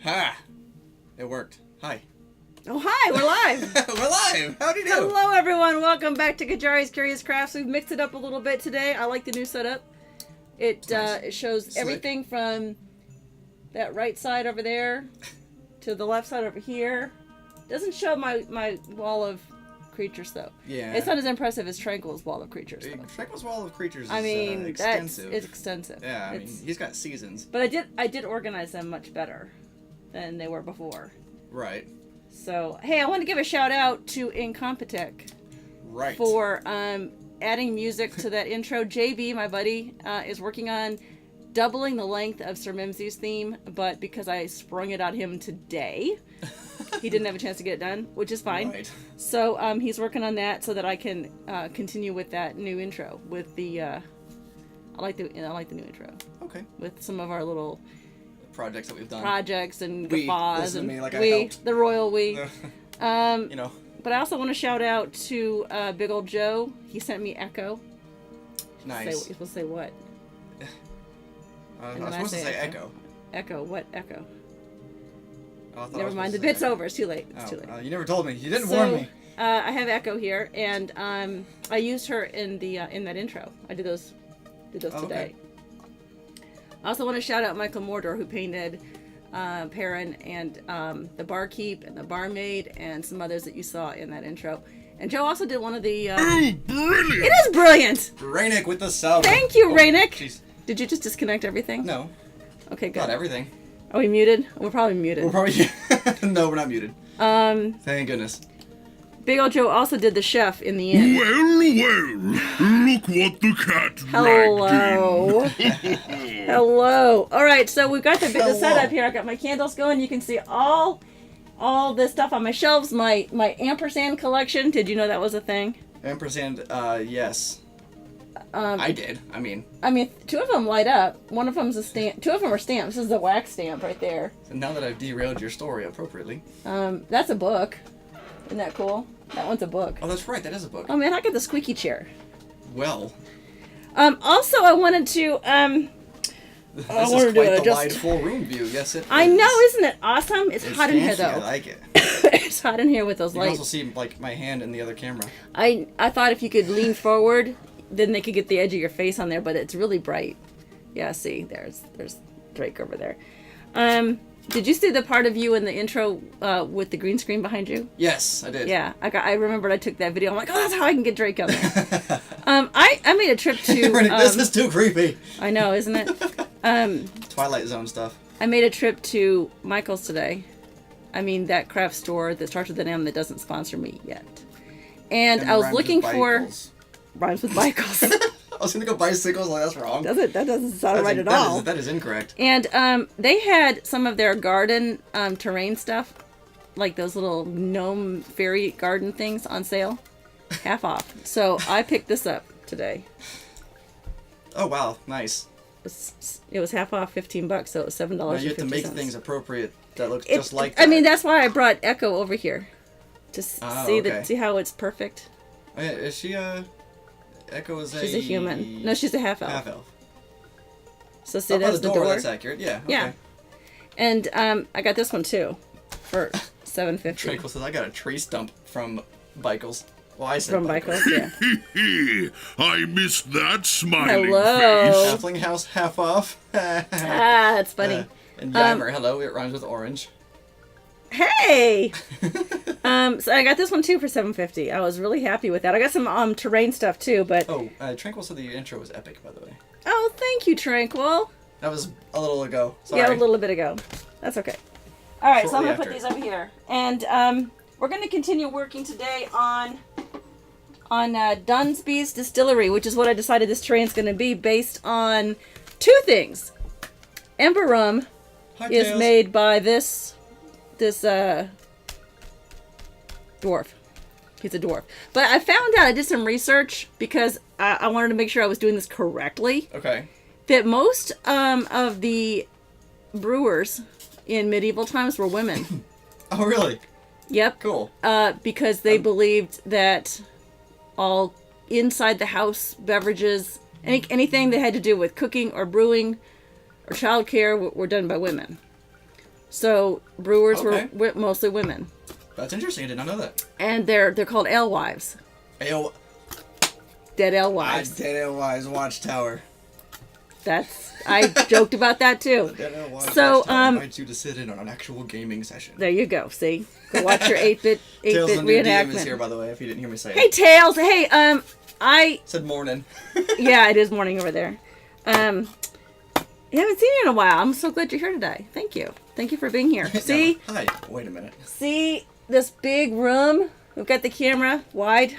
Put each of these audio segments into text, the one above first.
Ha! It worked. Hi. Oh, hi, we're live. We're live. How do you do? Hello, everyone. Welcome back to Qyjari's Curious Crafts. We've mixed it up a little bit today. I like the new setup. It nice. It shows Slick. everything from that right side over there to the left side over here. Doesn't show my wall of creatures, though. Yeah. It's not as impressive as Tranquil's wall of creatures, though. Tranquil's Wall of Creatures is extensive. extensive. It's extensive. Yeah, I mean, he's got seasons. But I did organize them much better than they were before. Right. So, hey, I want to give a shout out to Incompetech. Right. For adding music to that intro. JB, my buddy, is working on doubling the length of Sir Mimsy's theme, but because I sprung it on him today, he didn't have a chance to get it done, which is fine. Right. So he's working on that so that I can continue with that new intro. With the I like the new intro. Okay. With some of our little Projects that we've done. projects and We, guffaws listen to and me like I we, helped. the royal we. You know. But I also want to shout out to Big Old Joe. He sent me Echo. Nice. You're supposed to say what? I And was then supposed to say Echo. Echo. What Echo? Oh, I thought I Never was mind. The supposed to say bit's Echo. over. It's too late. It's too late. You never told me. You didn't So, warn me. I have Echo here, and I used her in the in that intro. I did those today. Okay. I also want to shout out Michael Mordor, who painted Perrin and the barkeep and the barmaid and some others that you saw in that intro. And Joe also did one of the... Brilliant! It is brilliant! Rainick with the sub. Thank you, Rainick! Jeez. Did you just disconnect everything? No, Okay, good. not everything. Are we muted? We're probably muted. We're probably... No, we're not muted. Thank goodness. Big Old Joe also did the chef in the end. Well, look what the cat dragged Hello. in. Hello. All right, so we've got the Hello. setup here. I got my candles going. You can see all this stuff on my shelves. My ampersand collection. Did you know that was a thing? Ampersand, yes. I did. I mean, two of them light up. One of them's a stamp. Two of them are stamps. This is a wax stamp right there. now that I've derailed your story appropriately. That's a book. Isn't that cool? That one's a book. Oh, that's right. That is a book. Oh man, I got the squeaky chair. Well, Also, I wanted to this I is wanted quite to the just- wide full room view. Yes, it I is. know, isn't it awesome? It's hot in here fancy, though. I like it. It's hot in here with those You can lights. also see like my hand in the other camera. I thought if you could lean forward, then they could get the edge of your face on there, but it's really bright. Yeah, see, there's Drake over there. Did you see the part of you in the intro with the green screen behind you? Yes, I did. Yeah, I remembered I took that video. I'm like, oh, that's how I can get Drake on there. I made a trip to. This is too creepy. I know, isn't it? Twilight Zone stuff. I made a trip to Michael's today. I mean, that craft store that starts with an M that doesn't sponsor me yet. And I was rhymes looking with for Michaels. rhymes with Michaels. I was gonna go bicycles. Like that's wrong. That doesn't sound right at all. That is incorrect. And they had some of their garden terrain stuff, like those little gnome fairy garden things on sale, half off. So I picked this up today. Oh wow, nice. It was half off, $15, so it was $7.50. Now you have to make things appropriate that looks just like that. I mean, that's why I brought Echo over here to okay. see how it's perfect. Oh, yeah, is she Echo is She's a human. No, she's a half elf. half elf. So see, Up by there's the door. That's accurate. Yeah. Okay. Yeah. And I got this one too, for $7.50. Tranquil says I got a tree stump from Bikles. Well, I said From Michael's, yeah. I missed that smiling Hello. face. Halfling house half off. That's funny. And Yammer, hello. It rhymes with orange. Hey! So I got this one too for $7.50. I was really happy with that. I got some terrain stuff too, but... Oh, Tranquil said the intro was epic, by the way. Oh, thank you, Tranquil. That was a little ago. Sorry. Yeah, a little bit ago. That's okay. All right, so I'm Shortly going to put after. these over here. And we're going to continue working today on Dunsby's Distillery, which is what I decided this terrain's going to be, based on two things. Ember rum Hi, is Tails. made by this dwarf. He's a dwarf. But I found out, I did some research because I wanted to make sure I was doing this correctly. Okay. That most of the brewers in medieval times were women. Oh, really? Yep. Cool. Because they believed that all inside the house beverages, anything that had to do with cooking or brewing or childcare were done by women. So brewers Okay. were mostly women. That's interesting. I did not know that. And they're called alewives. Ayo, Dead alewives. Dead Alewives Watchtower. I joked about that too. Dead Alewives So, Watchtower invites you to sit in on an actual gaming session. There you go. See, go watch your 8-bit Tails, the new DM is reenactment. here, by the way, if you didn't hear me say Hey it. Tails. Hey, Said morning. yeah, it is morning over there. You haven't seen you in a while. I'm so glad you're here today. Thank you. Thank you for being here. See? Hi. Wait a minute. See this big room? We've got the camera wide.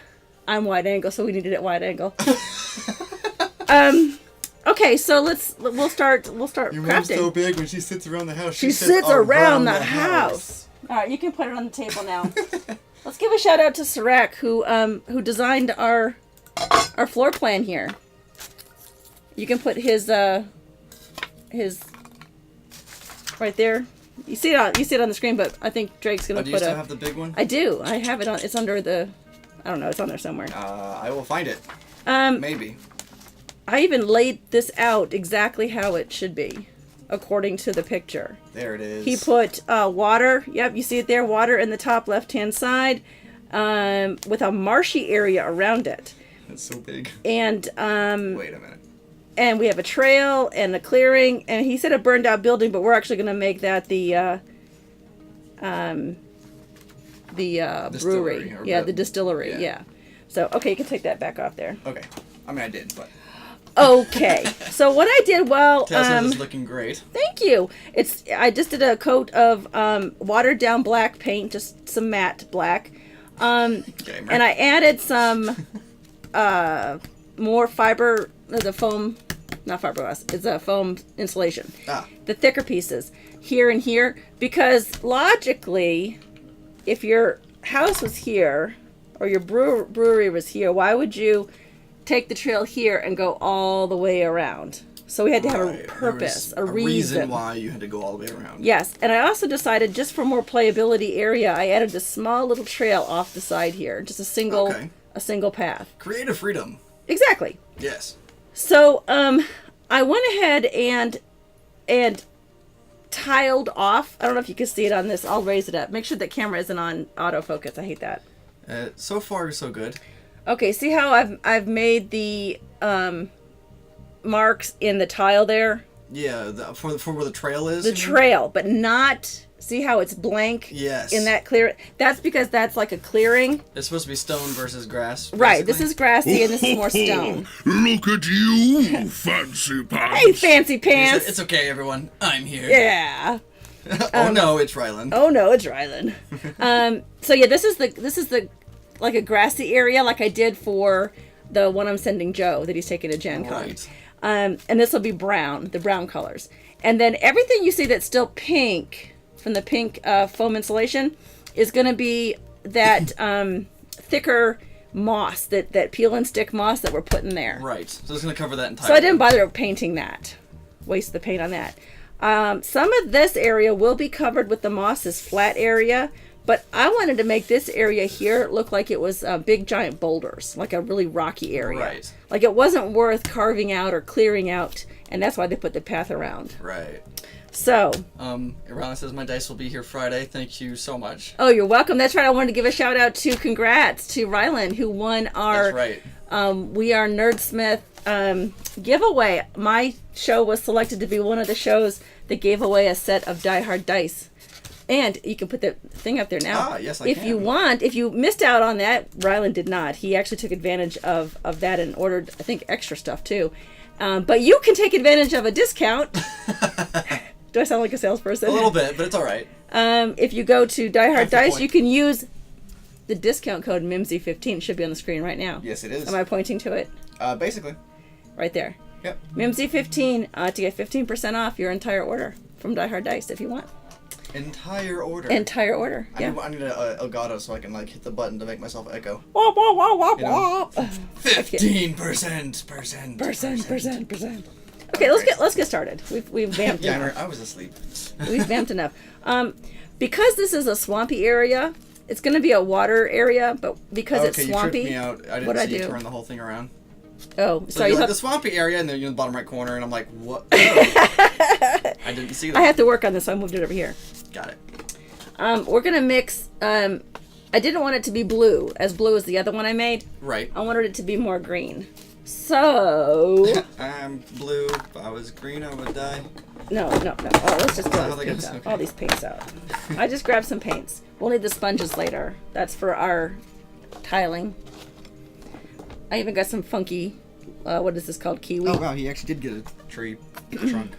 I'm wide angle, so we needed it wide angle. Okay, so we'll start Your mom's crafting. so big when she sits around the house. She sits around the house. All right, you can put it on the table now. Let's give a shout out to Sirach, who designed our floor plan here. You can put his right there. You see it on the screen, but I think Drake's gonna Do put you still have the big one? I do. I have it on. It's under the. I don't know. It's on there somewhere. I will find it. Maybe. I even laid this out exactly how it should be, according to the picture. There it is. He put water. Yep, you see it there. Water in the top left-hand side, with a marshy area around it. That's so big. And Wait a minute. and we have a trail and a clearing. And he said a burned-out building, but we're actually going to make that the brewery. or Yeah, the distillery. yeah. Yeah. So okay, you can take that back off there. Okay. I mean, I did, but. Okay. So what I did, well, Tails is looking great. thank you. I just did a coat of watered down black paint, just some matte black. Gamer. And I added some more fiber, the foam, not fiberglass, it's a foam insulation. The thicker pieces here and here, because logically, if your house was here or your brewery was here, why would you take the trail here and go all the way around? So we had to have a purpose, a reason why you had to go all the way around. Yes, and I also decided, just for more playability area, I added a small little trail off the side here, just a single path. Creative freedom. Exactly. Yes. So I went ahead and tiled off. I don't know if you can see it on this. I'll raise it up. Make sure the camera isn't on autofocus. I hate that. So far, so good. Okay, see how I've made the marks in the tile there? Yeah, for where the trail is. The trail, but not. See how it's blank? Yes. In that clear. That's because that's like a clearing. It's supposed to be stone versus grass. Right. This basically. is grassy and this is more stone. Look at you, fancy pants. Hey, fancy pants. It's okay, everyone. I'm here. Yeah. Oh no, it's Ryland. Oh no, it's Ryland. So yeah, this is the like a grassy area, like I did for the one I'm sending Joe that he's taking to Gen Con. Right. And this will be brown, the brown colors. And then everything you see that's still pink from the pink foam insulation is going to be that thicker moss, that peel and stick moss that we're putting there. Right. So it's gonna cover that entire. So I didn't bother painting that. Waste the paint on that. Some of this area will be covered with the moss's flat area, but I wanted to make this area here look like it was big giant boulders, like a really rocky area. Right. Like it wasn't worth carving out or clearing out, and that's why they put the path around. Right. So. Irana says my dice will be here Friday. Thank you so much. Oh, you're welcome. That's right. I wanted to give a shout out to congrats to Ryland, who won our. That's right. We Are Nerdsmith giveaway. My show was selected to be one of the shows that gave away a set of Die Hard dice. And you can put the thing up there now. Yes, I if can. you want, if you missed out on that, Ryland did not. He actually took advantage of that and ordered, I think, extra stuff too. But you can take advantage of a discount. Do I sound like a salesperson? A little bit, but it's all right. If you go to Die Hard Half the Dice, point. you can use the discount code MIMSY15. It should be on the screen right now. Yes, it is. Am I pointing to it? Basically. Right there. Yep. MIMSY15 to get 15% off your entire order from Die Hard Dice if you want. Entire order. Entire order. I Yeah. need a Elgato so I can hit the button to make myself echo. Wah, wah, wah, wah, You know, wah. 15%. Okay, let's get started. We've vamped enough. I was asleep. We've vamped enough. Because this is a swampy area, it's going to be a water area, but because it's swampy, you tripped me out. I didn't what'd I see you do? turn the whole thing around. Oh, So sorry. you're like the swampy area, and then you're in the bottom right corner, and I'm like, what? Oh. I didn't see that. I have to work on this, so I moved it over here. Got it. We're gonna mix. I didn't want it to be blue as the other one I made. Right. I wanted it to be more green. So. I'm blue. If I was green, I would die. No. Oh, let's just get Oh, these paints out. okay. All these paints out. I just grabbed some paints. We'll need the sponges later. That's for our tiling. I even got some funky. What is this called? Kiwi. Oh wow, he actually did get a tree trunk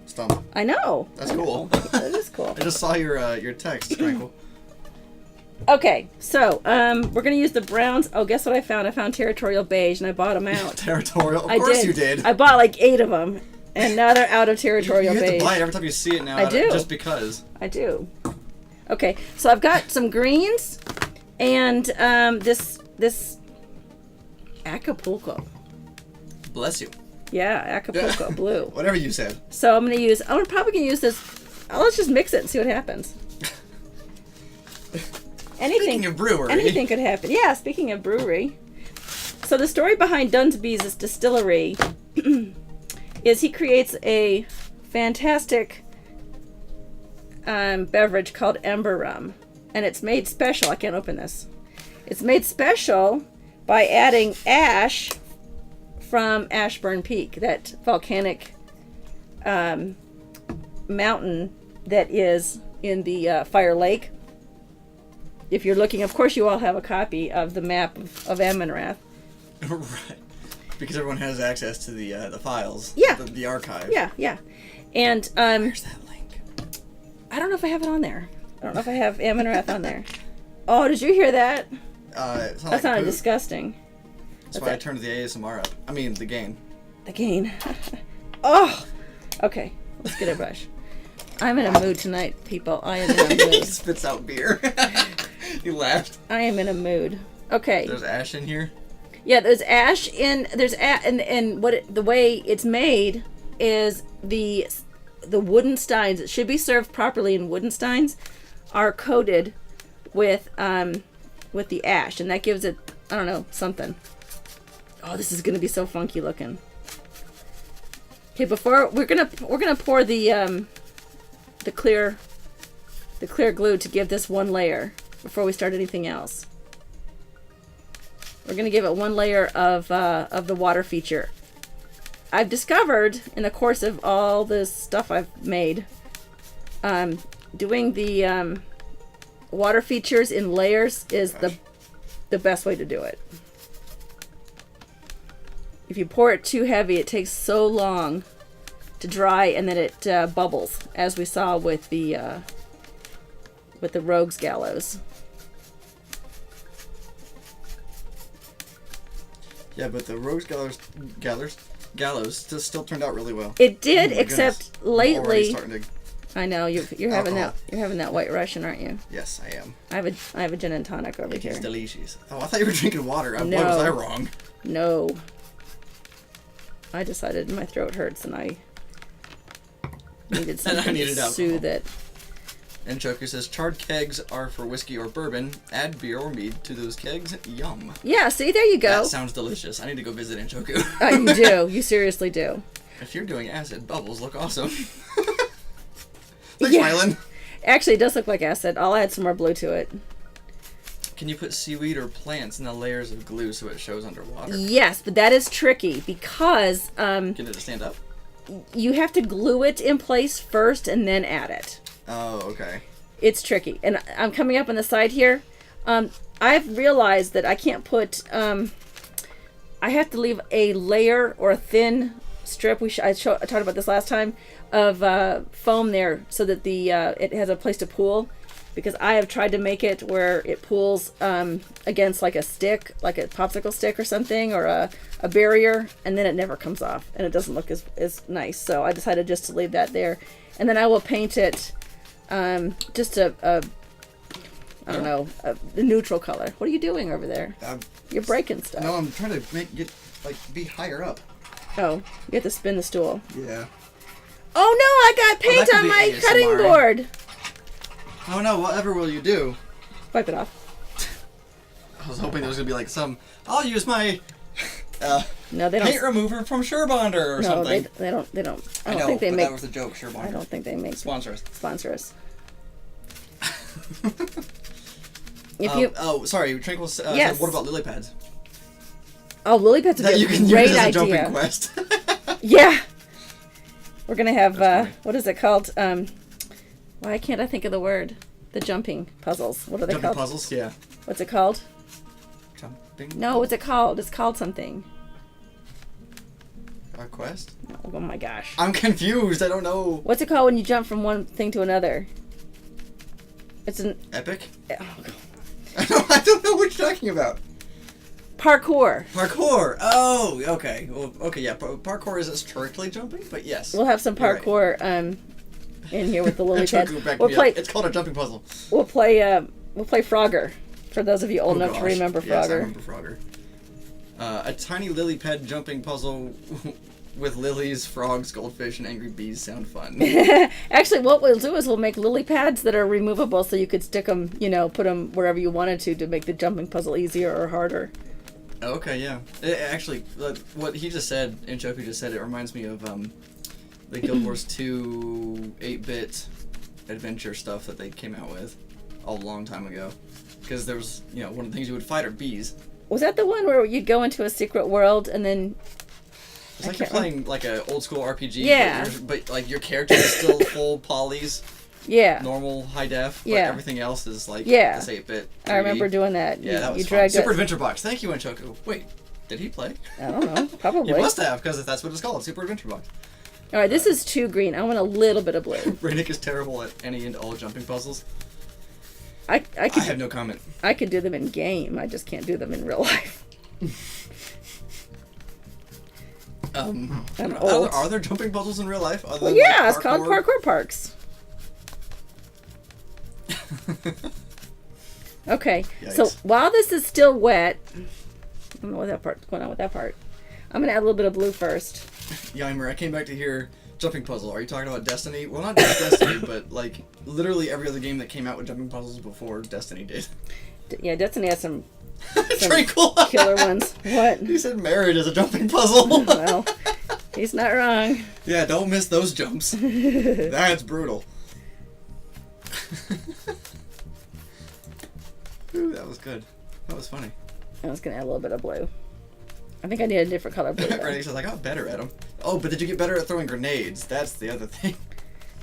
stump. I know. That's cool. That is cool. I just saw your text, Sprinkle. Okay, so we're gonna use the browns. Oh, guess what I found? I found territorial beige, and I bought them out. Territorial. Of course you did. I bought like 8 of them, and now they're out of territorial You have beige. to buy it every time you see it now. I do. Just because. I do. Okay, so I've got some greens, and this Acapulco. Bless you. Yeah, Acapulco blue. Whatever you said. So I'm probably gonna use this. Let's just mix it and see what happens. Speaking of brewery. Anything could happen. Yeah, speaking of brewery. So the story behind Dunsby's Distillery is he creates a fantastic beverage called Ember Rum. And it's made special. I can't open this. It's made special by adding ash from Ashburn Peak, that volcanic mountain that is in the Fire Lake. If you're looking, of course, you all have a copy of the map of Amonrath. Right. Because everyone has access to the files. Yeah. The archive. Yeah. And Where's that link? I don't know if I have it on there. I don't know if I have Amonrath on there. Oh, did you hear that? That That sounded disgusting. That's why I turned the ASMR up. I mean, the gain. The gain. Oh! Okay, let's get a brush. I'm in a mood tonight, people. I am in a He mood. spits out beer. He laughed. I am in a mood. Okay. There's ash in here. Yeah, there's ash in. And the way it's made is the wooden steins. It should be served properly in wooden steins, are coated with the ash, and that gives it, I don't know, something. Oh, this is gonna be so funky looking. Okay, before we're gonna pour the clear glue to give this one layer before we start anything else. We're gonna give it one layer of the water feature. I've discovered in the course of all this stuff I've made, doing the water features in layers is the best way to do it. If you pour it too heavy, it takes so long to dry, and then it bubbles, as we saw with the Rogue's Gallows. Yeah, but the Rogue's Gallows still turned out really well. It did, Oh my except goodness. I'm already lately. starting to... I know you're having that White Russian, aren't you? Yes, I am. I have a gin and tonic over It's here. delicious. Oh, I thought you were drinking water. No. Why was I wrong? No. I decided my throat hurts and I needed something needed to alcohol. soothe it. Anchoku says, charred kegs are for whiskey or bourbon. Add beer or mead to those kegs. Yum. Yeah, see, there you go. That sounds delicious. I need to go visit Anchoku. You do. You seriously do. If you're doing acid, bubbles look awesome. Thanks, Yeah. Mylan. Actually, it does look like acid. I'll add some more blue to it. Can you put seaweed or plants in the layers of glue so it shows underwater? Yes, but that is tricky because Get it to stand up? you have to glue it in place first and then add it. Oh, okay. It's tricky. And I'm coming up on the side here. I've realized that I can't put... I have to leave a layer or a thin strip. I talked about this last time, of foam there so that it has a place to pool. Because I have tried to make it where it pools against like a stick, like a popsicle stick or something, or a barrier, and then it never comes off, and it doesn't look as nice. So I decided just to leave that there, and then I will paint it just a neutral color. What are you doing over there? You're breaking stuff. No, I'm trying to be higher up. Oh, you have to spin the stool. Yeah. Oh no, I got paint could on be my ASMR. cutting board. Oh no, whatever will you do? Wipe it off. I was hoping there was going to be like I'll use my No, they don't. paint remover from Surebonder or No, something. they don't. I don't I know, think they but make. that was a joke, Surebonder. I don't think they make Sponsor us. sponsor us. If you Oh, sorry, Tranquil. Yes. What about lily pads? lily pads would That be you a can great use as a idea. jumping quest. Yeah. We're gonna have That's funny. what is it called? Why can't I think of the word? The jumping puzzles. What are they Jumping called? puzzles, yeah. What's it called? Jumping. No, what's it called? It's called something. A quest? Oh my gosh. I'm confused. I don't know. What's it called when you jump from one thing to another? It's an Epic? oh, I don't know what you're talking about. parkour. Parkour. Oh, okay. Well, okay, yeah. Parkour isn't strictly jumping, but yes. We'll have some You're right. parkour in here with the lily pads. Anchoku backed We'll me play. up. It's called a jumping puzzle. We'll play Frogger. For those of you old Oh, enough to gosh. remember Yes, I Frogger. remember Frogger. A tiny lily pad jumping puzzle with lilies, frogs, goldfish, and angry bees sound fun. Actually, what we'll do is we'll make lily pads that are removable, so you could stick them, put them wherever you wanted to make the jumping puzzle easier or harder. Okay, yeah. Actually, what he just said, Anchoku just said, it reminds me of the Guild Wars 2 8-bit adventure stuff that they came out with a long time ago. Because there was, one of the things you would fight are bees. Was that the one where you'd go into a secret world and then... It's like you're playing like an old school RPG, Yeah. but like your character is still full polys, Yeah. normal high def, but Yeah. everything else is like Yeah. this 8-bit. I remember doing that. Yeah, that was you fun. dragged Super it. Adventure Box. Thank you, Anchoku. Wait, did he play? I don't know. Probably. He must have, because that's what it's called, Super Adventure Box. All right, this is 2 green. I want a little bit of blue. Raynick is terrible at any and all jumping puzzles. I I could have no comment. I could do them in game. I just can't do them in real life. I'm old. Are there jumping puzzles in real life? Other Well, than, yeah, like, it's called parkour parks. Okay, so Yikes. while this is still wet, I don't know what that part's going on with that part. I'm gonna add a little bit of blue first. Yeimer, I came back to hear jumping puzzle. Are you talking about Destiny? Well, not just Destiny, but like literally every other game that came out with jumping puzzles before Destiny did. Yeah, Destiny has some Tranquil. killer ones. What? He said marriage is a jumping puzzle. Well, he's not wrong. Yeah, don't miss those jumps. That's brutal. Ooh, that was good. That was funny. I was gonna add a little bit of blue. I think I need a different color blue. though. Rennie says, I got better at them. Oh, but did you get better at throwing grenades? That's the other thing.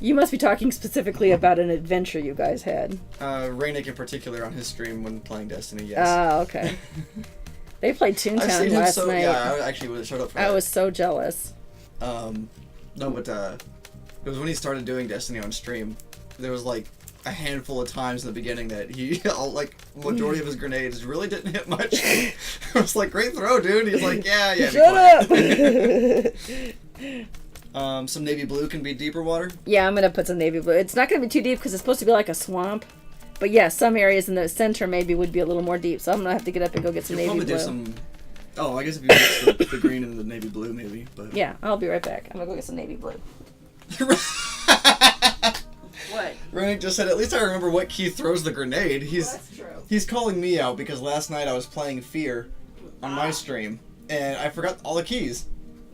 You must be talking specifically about an adventure you guys had. Raynick in particular on his stream when playing Destiny, yes. Oh, okay. They played I've seen Toontown him last so, night. yeah, I actually showed up for I that. was so jealous. No, but it was when he started doing Destiny on stream. There was like a handful of times in the beginning that he, majority of his grenades really didn't hit much. I was like, great throw, dude. He's like, yeah, be Shut quiet. up! Some navy blue can be deeper water. Yeah, I'm gonna put some navy blue. It's not gonna be too deep because it's supposed to be like a swamp. But yeah, some areas in the center maybe would be a little more deep. So I'm gonna have to get up and go get some You'll navy probably blue. do some. Oh, I guess if you mix the green and the navy blue, maybe. But Yeah, I'll be right back. I'm gonna go get some navy blue. What? Renick just said, at least I remember what key throws the grenade. That's true. He's calling me out because last night I was playing Fear on my stream, and I forgot all the keys.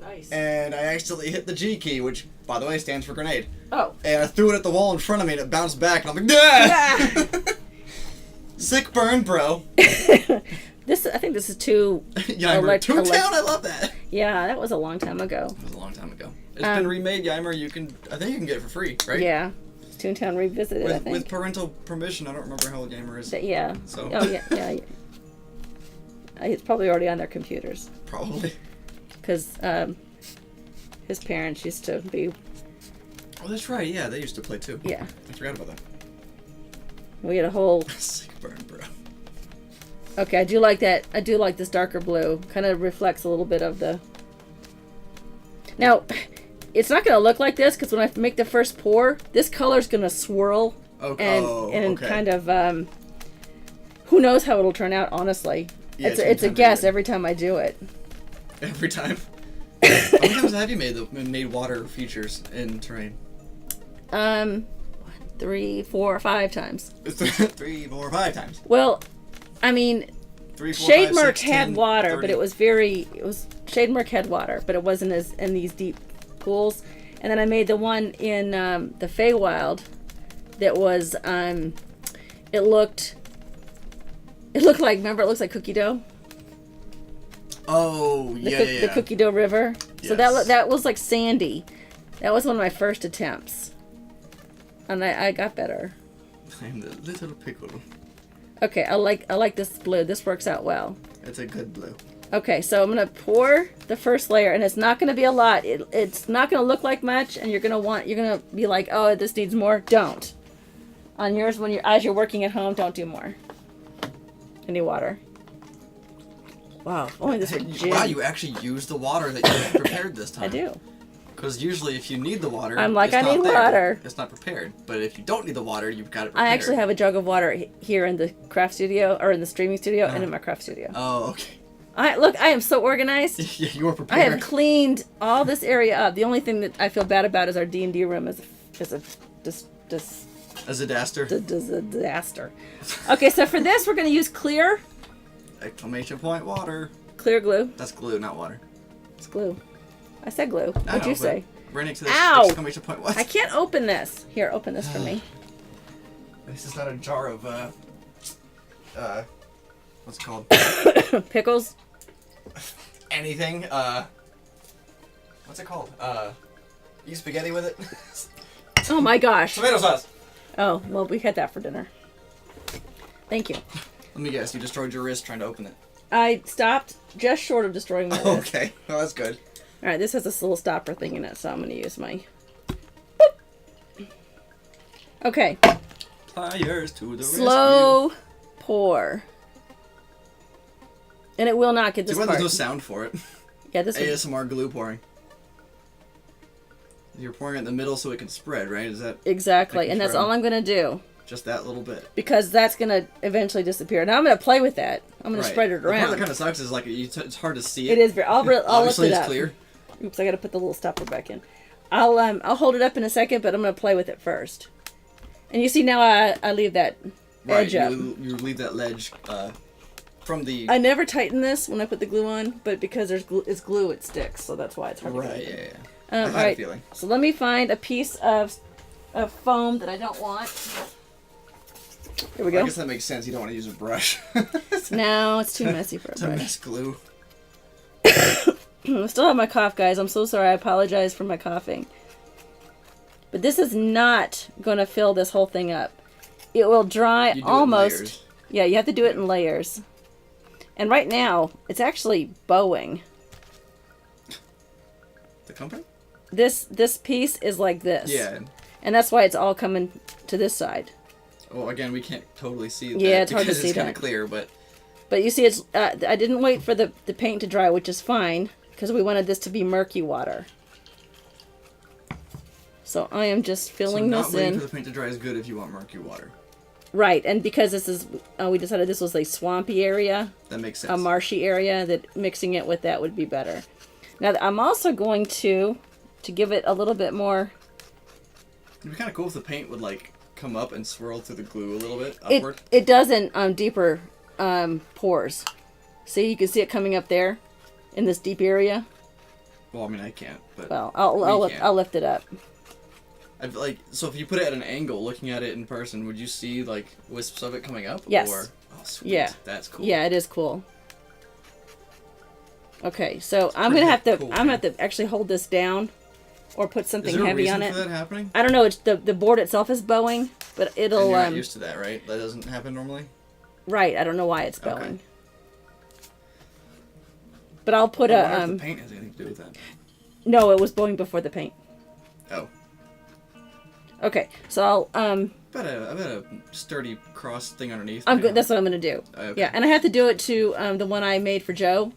Nice. And I accidentally hit the G key, which, by the way, stands for grenade. Oh. And I threw it at the wall in front of me, and it bounced back, and I'm like, nah! Sick burn, bro. I think this is too. Yeimer, Toontown, I love that. Yeah, that was a long time ago. It was a long time ago. It's been remade, Yeimer. I think you can get it for free, right? Yeah. Toontown Revisited, I think. With parental permission. I don't remember how old Yeimer is. Yeah. So. Oh, yeah. It's probably already on their computers. Probably. Because his parents used to be. Oh, that's right. Yeah, they used to play too. Yeah. I forgot about that. We had a whole. Sick burn, bro. Okay, I do like that. I do like this darker blue. Kind of reflects a little bit of the. Now, it's not going to look like this because when I make the first pour, this color's going to swirl. Okay. And kind of. Who knows how it'll turn out, honestly. Yeah, it's a guess every time I do it. Every time. How many times have you made water features in terrain? 3, 4, 5 times. 3, 4, 5 times. Well, I mean, 3, 4, Shade 5, Murk 6, had 10, water, 30. but it was Shade Murk had water, but it wasn't as in these deep pools. And then I made the one in the Feywild that was it looked like, remember, it looks like cookie dough. Oh, The cookie dough river. So Yes. that was like sandy. That was one of my first attempts. And I got better. I'm the little pickle. Okay, I like this blue. This works out well. It's a good blue. Okay, so I'm gonna pour the first layer, and it's not gonna be a lot. It's not gonna look like much, and you're gonna be like, oh, this needs more. Don't. On yours, as you're working at home, don't do more. Any water. Wow, only this would gin. Wow, you actually used the water that you prepared this time. I do. Because usually if you need the water, I'm like, it's I not need there. water. It's not prepared. But if you don't need the water, you've got it prepared. I actually have a jug of water here in the craft studio, or in the streaming studio, and in my craft studio. Oh, okay. I am so organized. Yeah, you were I prepared. have cleaned all this area up. The only thing that I feel bad about is our D&D room is a As a daster. disaster. Okay, so for this, we're going to use clear Exclamation point water. glue. That's glue, not water. It's glue. I said glue. I What'd know, you but say? Right next to this Ow! exclamation point. What? I can't open this. Here, open this for me. This is not a jar of, what's it called? Pickles. Anything. What's it called? Eat spaghetti with it? Oh my gosh. Tomato sauce! Oh, well, we had that for dinner. Thank you. Let me guess, you destroyed your wrist trying to open it. I stopped just short of destroying my wrist. Okay, well that's good. All right, this has this little stopper thing in it, so I'm going to use my... Okay. Pliers to the Slow pour. And it will not get this rescue. part. There's no sound for it. Yeah, this one. ASMR glue pouring. You're pouring it in the middle so it can spread, right? Is that Exactly, and that's all I'm going to do. just that little bit? Because that's going to eventually disappear. Now I'm going to play with that. I'm going to spread it The part around. that kind of sucks is like it's hard to see It is very... I'll lift Obviously, it it's up. clear. Oops, I got to put the little stopper back in. I'll hold it up in a second, but I'm going to play with it first. And you see now I leave that edge up. You leave that ledge from the... I never tighten this when I put the glue on, but because it's glue, it sticks, so that's why it's hard to Right, get it. yeah. I All had right, a feeling. so let me find a piece of foam that I don't want. Here we I go. guess that makes sense. You don't want to use a brush. No, it's too messy for a To brush. mess glue. I still have my cough, guys. I'm so sorry. I apologize for my coughing. But this is not going to fill this whole thing up. It will dry You do it in almost. layers. Yeah, you have to do it in layers. And right now, it's actually bowing. The company? This piece is like this. Yeah. And that's why it's all coming to this side. Well, again, we can't totally see that. Yeah, it's hard to because see it's kind that. of clear, but... But you see, it's I didn't wait for the paint to dry, which is fine, because we wanted this to be murky water. So I am just filling so this not waiting in. for the paint to dry is good if you want murky water. Right, and because this is, we decided this was a swampy area, That makes sense. a marshy area, that mixing it with that would be better. Now, I'm also going to give it a little bit more... It'd be kind of cool if the paint would, like, come up and swirl through the glue a little bit upward. It does in deeper pores. See, you can see it coming up there in this deep area. Well, I mean, I can't, but... Well, we can. I'll lift it up. So if you put it at an angle, looking at it in person, would you see, like, wisps of it coming up? Yes. Or, oh, sweet. Yeah. That's cool. Yeah, it is cool. Okay, so I'm pretty gonna have to cool, I'm gonna have to actually hold this down, or put Is something there a heavy reason on it. for that happening? I don't know. It's the board itself is bowing, but And it'll you're not used to that, right? That doesn't happen normally? right. I don't know why it's Okay. bowing. But I'll put I a wonder if the paint has anything to do with that. no. It was bowing before the paint. Oh. Okay, so I'll I bet a sturdy cross thing underneath. I'm might good. help. That's what I'm gonna do. Okay. Yeah, and I have to do it to the one I made for Joe,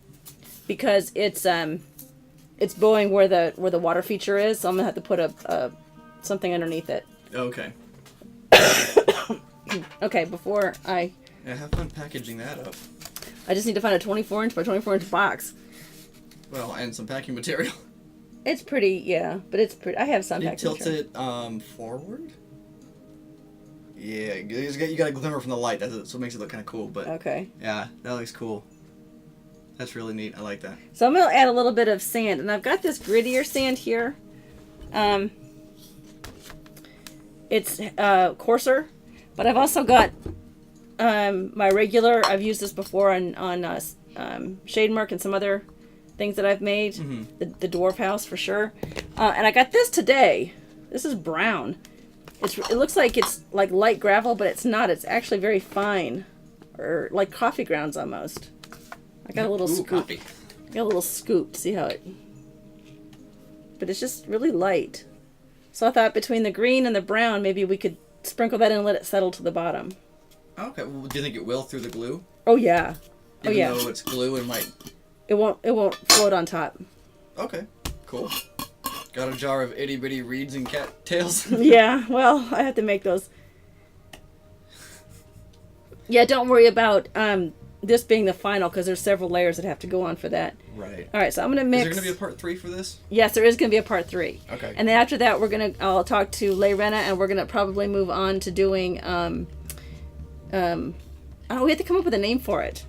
because it's bowing where the water feature is. So I'm gonna have to put a something underneath it. Okay. Okay, before Yeah, have fun packaging that up. I just need to find a 24-inch by 24-inch box. Well, and some packing material. It's pretty, yeah, but it's pretty. I have some You packing tilt material. it forward. Yeah, you got a glimmer from the light. That's what makes it look kind of cool. But Okay. yeah, that looks cool. That's really neat. I like that. So I'm going to add a little bit of sand, and I've got this grittier sand here. It's coarser, but I've also got my regular. I've used this before on Shade Mark and some other things that I've made. The Dwarf House for sure. And I got this today. This is brown. It looks like it's like light gravel, but it's not. It's actually very fine, or like coffee grounds almost. I got a little scoop. Coffee. I got a little scoop to see how it. But it's just really light. So I thought between the green and the brown, maybe we could sprinkle that in and let it settle to the bottom. Okay. Well, do you think it will through the glue? Oh yeah. Even though it's glue and might. It won't float on top. Okay. Cool. Got a jar of itty bitty reeds and cat tails. Yeah. Well, I have to make those. Yeah. Don't worry about this being the final because there's several layers that have to go on for that. Right. All right. So I'm gonna mix. Is there gonna be a part 3 for this? Yes, there is gonna be a part 3. Okay. And then after that, I'll talk to Lorena, and we're gonna probably move on to doing we have to come up with a name for it.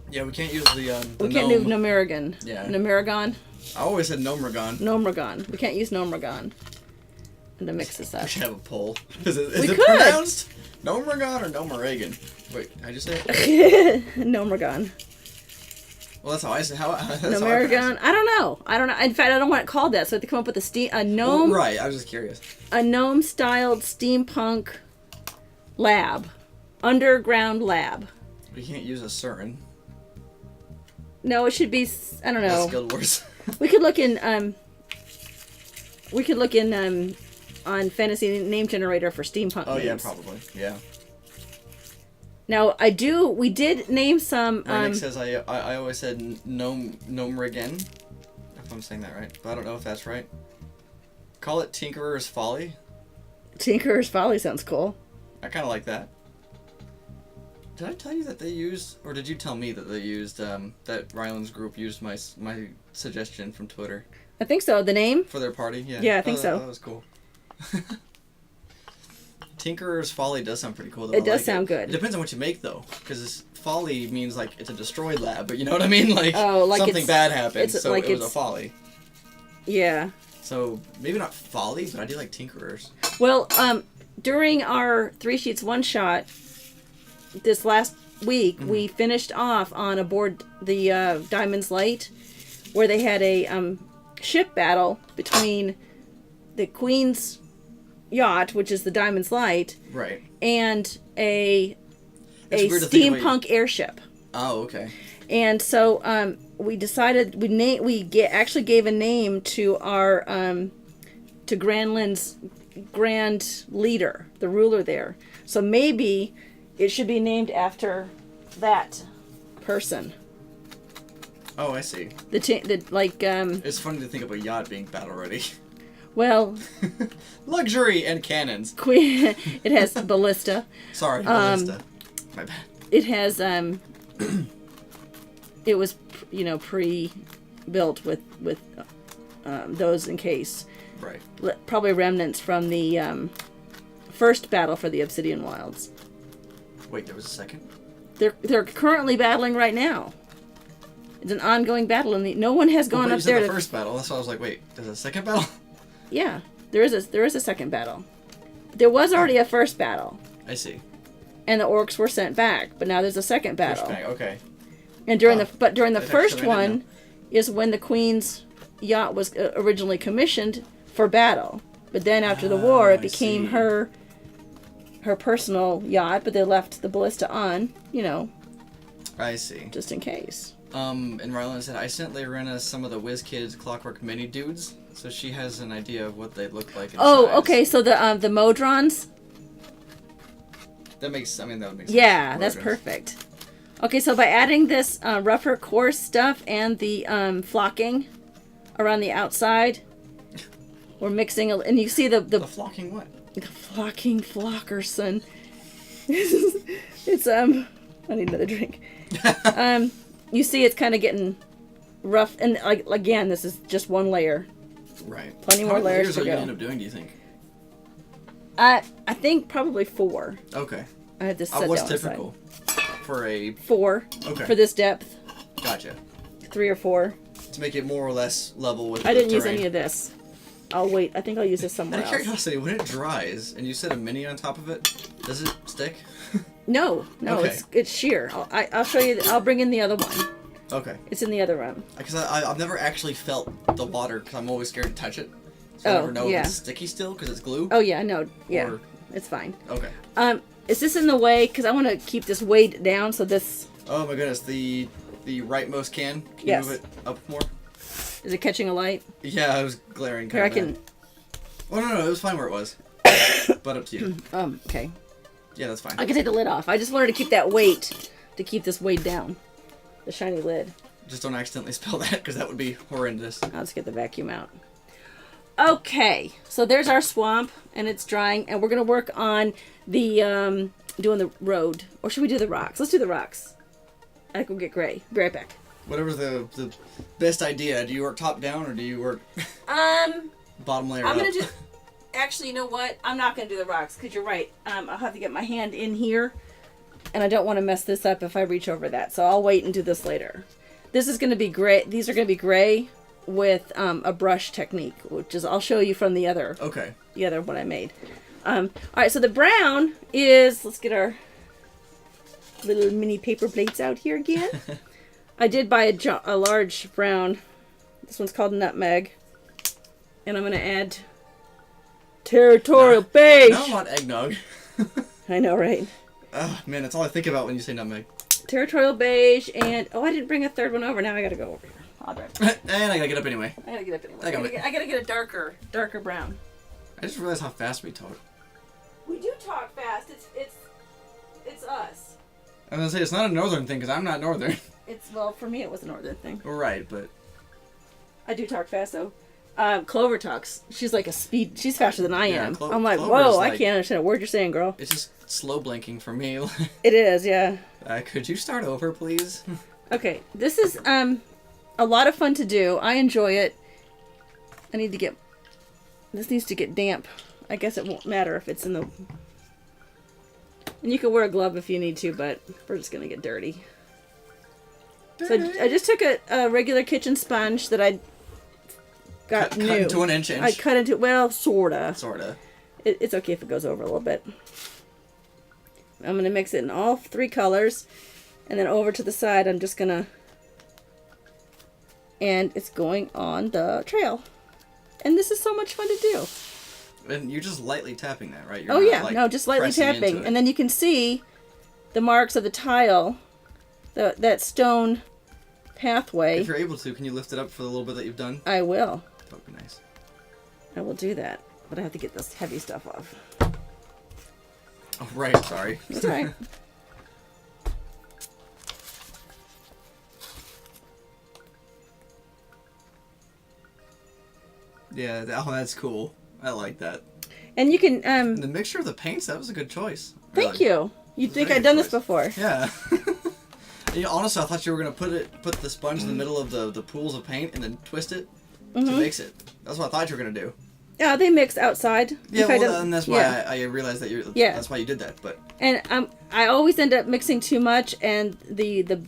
Yeah, we can't use the We can't do Nomeragon. Yeah. Nomeragon. I always said Nomragon. Nomragon. We can't use Nomragon. And to mix this up. We should have a poll. Is We it could. pronounced Nomragon or Nomeragon? Wait, I just say it? Nomragon. Well, that's how I say how. That's Nomeragon. I don't know. In fact, I don't want it called that. So I have to come up with a gnome. Well, right. I was just curious. A gnome-styled steampunk lab, underground lab. We can't use a certain. No, it should be. I don't know. That's Guild Wars. We could look in. On Fantasy Name Generator for steampunk. Oh names. yeah, probably. Yeah. Now we did name some. Nick says I always said Nomragen, if I'm saying that right, but I don't know if that's right. Call it Tinkerer's Folly. Tinkerer's Folly sounds cool. I kind of like that. Did I tell you that they used, or did you tell me that they used, that Ryland's group used my suggestion from Twitter? I think so. The name? For their party? Yeah. Yeah, I think so. That was cool. Tinkerer's Folly does sound pretty cool, though. It does sound good. It depends on what you make, though, because folly means, like, it's a destroyed lab, but you know what I mean? Like, something bad happens, so it was a folly. Yeah. So, maybe not folly, but I do like Tinkerers. Well, during our 3 Sheets one-shot, this last week, we finished off on aboard the Diamond's Light, where they had a ship battle between the Queen's yacht, which is the Diamond's Light, right, and a steampunk airship. Oh, okay. And so we decided actually gave a name to our to Granland's grand leader, the ruler there. So maybe it should be named after that person. Oh, I see. It's funny to think of a yacht being battle ready. Well, luxury and cannons. Queen. It has ballista. Sorry, ballista. My bad. It has it was pre-built with those in case. Right. Probably remnants from the first battle for the Obsidian Wilds. Wait, there was a second? They're currently battling right now. It's an ongoing battle, and no one has gone up there. The first battle. That's why I was like, wait, there's a second battle? Yeah, there is a second battle. There was already a first battle. I see. And the orcs were sent back, but now there's a second battle. Okay. And during the first one is when the Queen's yacht was originally commissioned for battle. But then after the war, it became her personal yacht, but they left the ballista on, I see. just in case. And Ryland said, I sent Lorena some of the WizKids Clockwork Mini Dudes, so she has an idea of what they look like in size. Okay, so the Modrons? That would make sense. Yeah, that's perfect. Okay, so by adding this rougher coarse stuff and the flocking around the outside, we're mixing, and you see the flocking what? The flocking flockerson. It's I need another drink. You see it's kind of getting rough, and again, this is just one layer. Right. Plenty more layers to are you go. end up doing, do you think? I think probably 4. Okay. I had to set what's down typical for a 4? Okay. For this depth. Gotcha. 3 or 4. To make it more or less level with. I didn't the use terrain. any of this. I'll wait. I think I'll use this somewhere Out of else. curiosity, when it dries and you set a mini on top of it, does it stick? No, Okay. it's sheer. I'll show you. I'll bring in the other one. Okay. It's in the other room. Because I've never actually felt the water because I'm always scared to touch it. So I never know if it's sticky still because it's glue. Oh yeah, no, yeah, Or- it's fine. Okay. Is this in the way? Because I want to keep this weighed down so this Oh my goodness, the rightmost can. Can Yes. you move it up more? is it catching a light? Yeah, I was glaring. Here I Kind can. of. Oh no, it was fine where it was. But up to you. Okay. Yeah, that's fine. I can take the lid off. I just wanted to keep that weight to keep this weighed down. The shiny lid. Just don't accidentally spill that because that would be horrendous. I'll just get the vacuum out. Okay, so there's our swamp and it's drying, and we're gonna work on the doing the road, or should we do the rocks? Let's do the rocks. I can get gray. Be right back. Whatever's the best idea. Do you work top down or do you work bottom layer I'm up? gonna do. Actually, you know what? I'm not gonna do the rocks because you're right. I'll have to get my hand in here, and I don't want to mess this up if I reach over that. So I'll wait and do this later. This is gonna be gray. These are gonna be gray with a brush technique, which is I'll show you from the other one I made. All right, so the brown is, let's get our little mini paper plates out here again. I did buy a large brown. This one's called nutmeg, and I'm gonna add territorial beige. No, I want eggnog. I know, right? Oh man, that's all I think about when you say nutmeg. Territorial beige, and I didn't bring a third one over. Now I gotta go over here. I'll be right back. And I gotta get up anyway. I gotta get up anyway. I got it. I gotta get a darker brown. I just realized how fast we talk. We do talk fast. It's us. I was gonna say it's not a northern thing because I'm not northern. Well, for me it was a northern thing. Right, but I do talk fast though. Clover talks. She's like a speed. She's faster than I Yeah, am. Clover's I'm like, whoa! I like- can't understand a word you're saying, girl. it's just slow blinking for me. It is, yeah. Could you start over, please? Okay, this is a lot of fun to do. I enjoy it. This needs to get damp. I guess it won't matter if it's in the. And you can wear a glove if you need to, but we're just gonna get dirty. So I just took a regular kitchen sponge that I got cut new. into an inch. I cut into, well, sorta. Sorta. It's okay if it goes over a little bit. I'm gonna mix it in all three colors, and then over to the side I'm just gonna, and it's going on the trail. And this is so much fun to do. And you're just lightly tapping that, right? You're Oh not, yeah, like, no, just lightly pressing into tapping, it. and then you can see the marks of the tile, that stone pathway. If you're able to, can you lift it up for the little bit that you've done? I will. That would be nice. I will do that, but I have to get this heavy stuff off. Oh, right. Sorry. That's all right. Yeah. That's cool. I like that. And you can And the mixture of the paints, that was a good choice. thank Really. you. You'd think very I'd done good this choice. before. Yeah. You know, honestly, I thought you were gonna put the sponge in the middle of the pools of paint and then twist it to mix it. That's what I thought you were gonna do. Yeah, they mix outside. Yeah, If I well, don't- and that's why yeah. I realized that you're. Yeah. That's why you did that. But And I always end up mixing too much, and the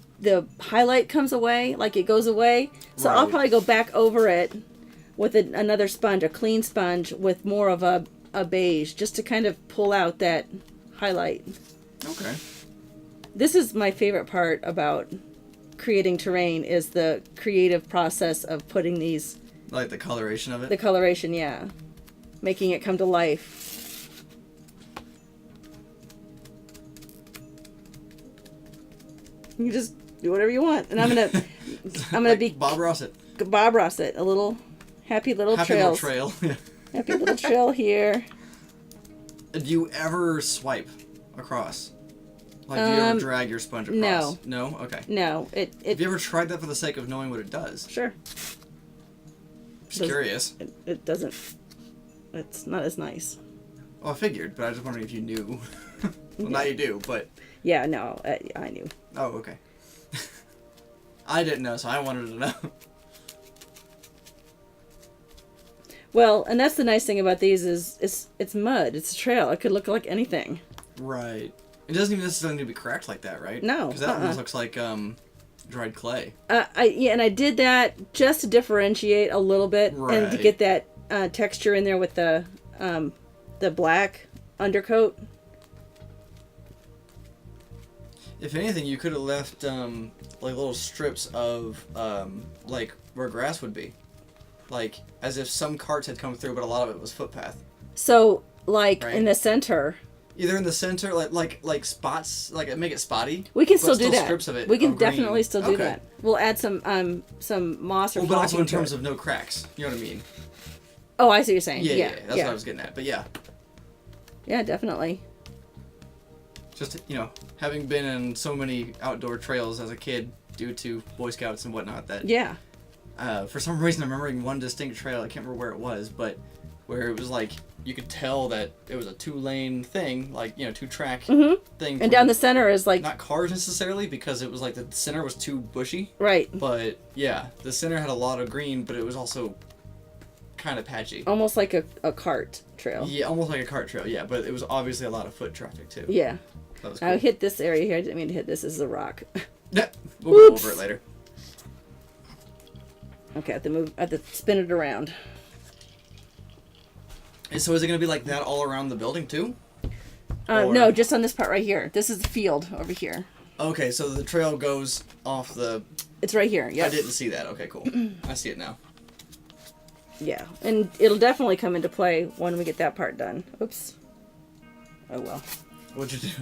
highlight comes away, like it goes away. So I'll Right. probably go back over it with another sponge, a clean sponge with more of a beige, just to kind of pull out that highlight. okay. This is my favorite part about creating terrain, is the creative process of putting these, Like the coloration of it. the coloration, yeah, making it come to life. You just do whatever you want, and I'm gonna Like be Bob Ross it. Bob Ross it, a little happy little Happy trails, little trail. Yeah. happy little trail here. Do you ever swipe across? Like, do you ever drag your sponge across? no. No? Okay. No, it Have you ever tried that for the sake of knowing what it does? sure Just Does- curious. it doesn't. It's not as nice. Well, I figured, but I was just wondering if you knew. Well, now you do, but... Yeah, no, I knew. Oh, okay. I didn't know, so I wanted to know. Well, and that's the nice thing about these is it's mud. It's a trail. It could look like anything. Right. It doesn't even necessarily need to be cracked like that, right? No, Because that almost looks like dried clay. And I did that just to differentiate a little bit and to Right. get that texture in there with the black undercoat. If anything, you could have left like little strips of like where grass would be, like as if some carts had come through, but a lot of it was footpath. So like Right. in the center. Either in the center, like spots, like make it spotty. We can but still do that. Strips of it. We can of green. definitely still do Okay. that. We'll add some moss or Well, but also flocking in to terms it. of no cracks. You know what I mean? Oh, I see what you're saying. Yeah, Yeah, That's what I was getting at. But yeah, Yeah, definitely. just having been in so many outdoor trails as a kid due to Boy Scouts and whatnot, that Yeah. for some reason I'm remembering one distinct trail. I can't remember where it was, but where it was like you could tell that it was a 2-lane thing, like 2-track thing. And down the center is like not cars necessarily, because it was like the center was too bushy. right, But yeah, the center had a lot of green, but it was also kind of patchy. almost like a cart trail. Yeah, almost like a cart trail. Yeah, but it was obviously a lot of foot traffic too. Yeah. That was I cool. hit this area here. I didn't mean to hit this. This is a rock. Yeah, we'll go Whoops. over it later. Okay, I have to spin it around. And so is it going to be like that all around the building too? Or- No, just on this part right here. This is the field over here. Okay, so the trail goes off the... It's right here. I Yeah. didn't see that. Okay, cool. I see it now. Yeah, and it'll definitely come into play when we get that part done. Oops. Oh well. What'd you do?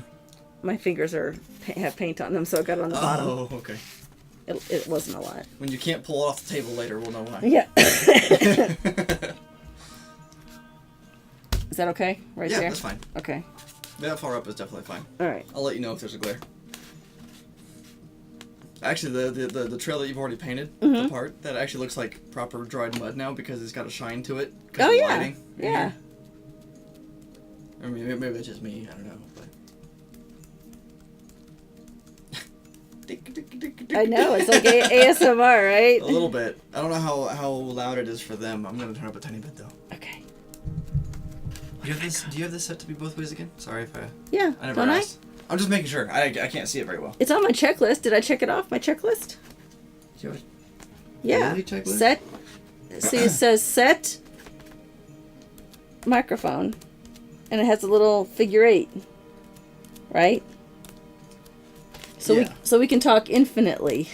My fingers have paint on them, so I got it on the bottom. Oh, okay. It wasn't a lot. When you can't pull it off the table later, we'll know why. Yeah. Is that okay? Right Yeah, there? that's fine. Okay. That far up is definitely fine. All right. I'll let you know if there's a glare. Actually, the trail that you've already painted, the part, that actually looks like proper dried mud now because it's got a shine to it. 'Cause Oh of yeah. lighting in Yeah. here. I mean, maybe that's just me. I don't know. But... I know. It's like ASMR, right? A little bit. I don't know how loud it is for them. I'm gonna turn up a tiny bit though. Okay. Do you have this set to be both ways again? Sorry if Yeah. I never Don't asked. I'm just making sure. I can't see it very well. It's on my checklist. Did I check it off my checklist? Do you have Yeah. Daily checklist? Set. See, it says set microphone, and it has a little figure 8, right? So Yeah. we can talk infinitely.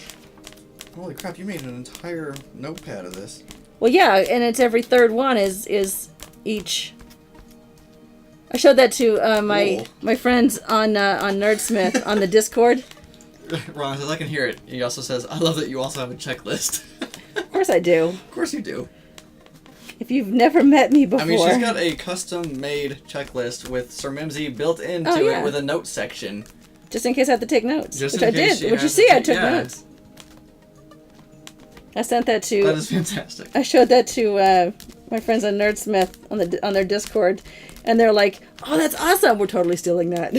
Holy crap! You made an entire notepad of this. Well, yeah, and it's every third one is each. I showed that to Cool. my friends on Nerdsmith on the Discord. Ron says I can hear it. He also says, "I love that you also have a checklist." Of course I do. Of course you do. If you've never met me before. I mean, she's got a custom-made checklist with Sir Mimsy built into Oh, yeah. it with a note section. Just in case I have to take notes, Just which in I case did. she Which you has to see, I take- took yeah. notes. I sent that to. That is fantastic. I showed that to my friends on Nerdsmith on their Discord, and they're like, "Oh, that's awesome! We're totally stealing that."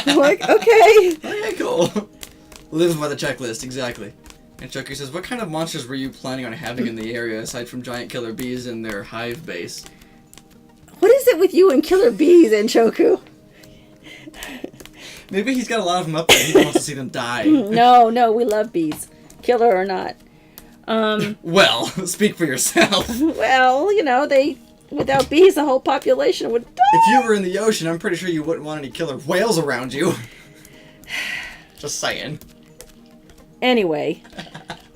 I'm like, "Okay." Okay, cool. Lives by the checklist, exactly. And Chucky says, "What kind of monsters were you planning on having in the area aside from giant killer bees in their hive base?" What is it with you and killer bees, Anchoku? Maybe he's got a lot of them up there. He wants to see them die. No, we love bees, killer or not. Well, speak for yourself. Well, they without bees, the whole population would die. If you were in the ocean, I'm pretty sure you wouldn't want any killer whales around you. Just saying. Anyway,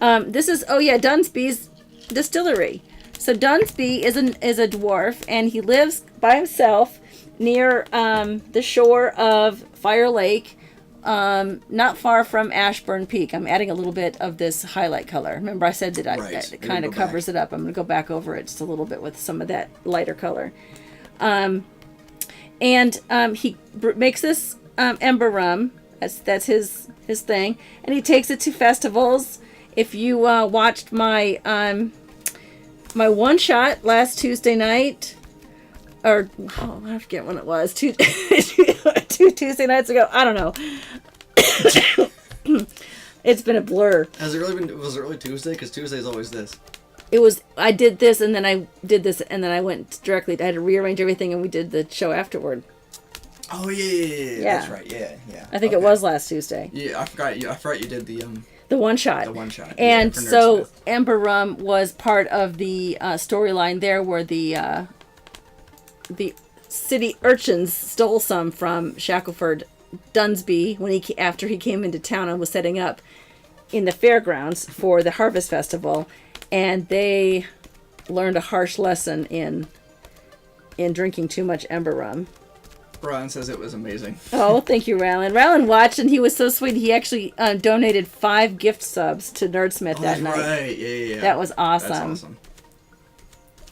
this is Dunsby's Distillery. So Dunsby is a dwarf, and he lives by himself near the shore of Fire Lake, not far from Ashburn Peak. I'm adding a little bit of this highlight color. Remember, I said that Right. it kind of covers it up. I'm going to go back over it just a little bit with some of that lighter color. He makes this ember rum. That's his thing, and he takes it to festivals. If you watched my my one shot last Tuesday night, or I forget when it was, two Tuesday nights ago. I don't know. It's been a blur. Was it really Tuesday? Because Tuesday's always this. It was. I did this, and then I did this, and then I went directly. I had to rearrange everything, and we did the show afterward. Oh yeah. That's right. Yeah. I think it was last Tuesday. Yeah, I forgot you did the one shot. The one shot. And for so Nerdsmith. Ember Rum was part of the storyline there, where the city urchins stole some from Shackleford Dunsby after he came into town and was setting up in the fairgrounds for the Harvest Festival, and they learned a harsh lesson in drinking too much ember rum. Ron says it was amazing. Oh, thank you, Rylan. Rylan watched, and he was so sweet. He actually donated 5 gift subs to Nerdsmith that night. Right, yeah. That was awesome. That's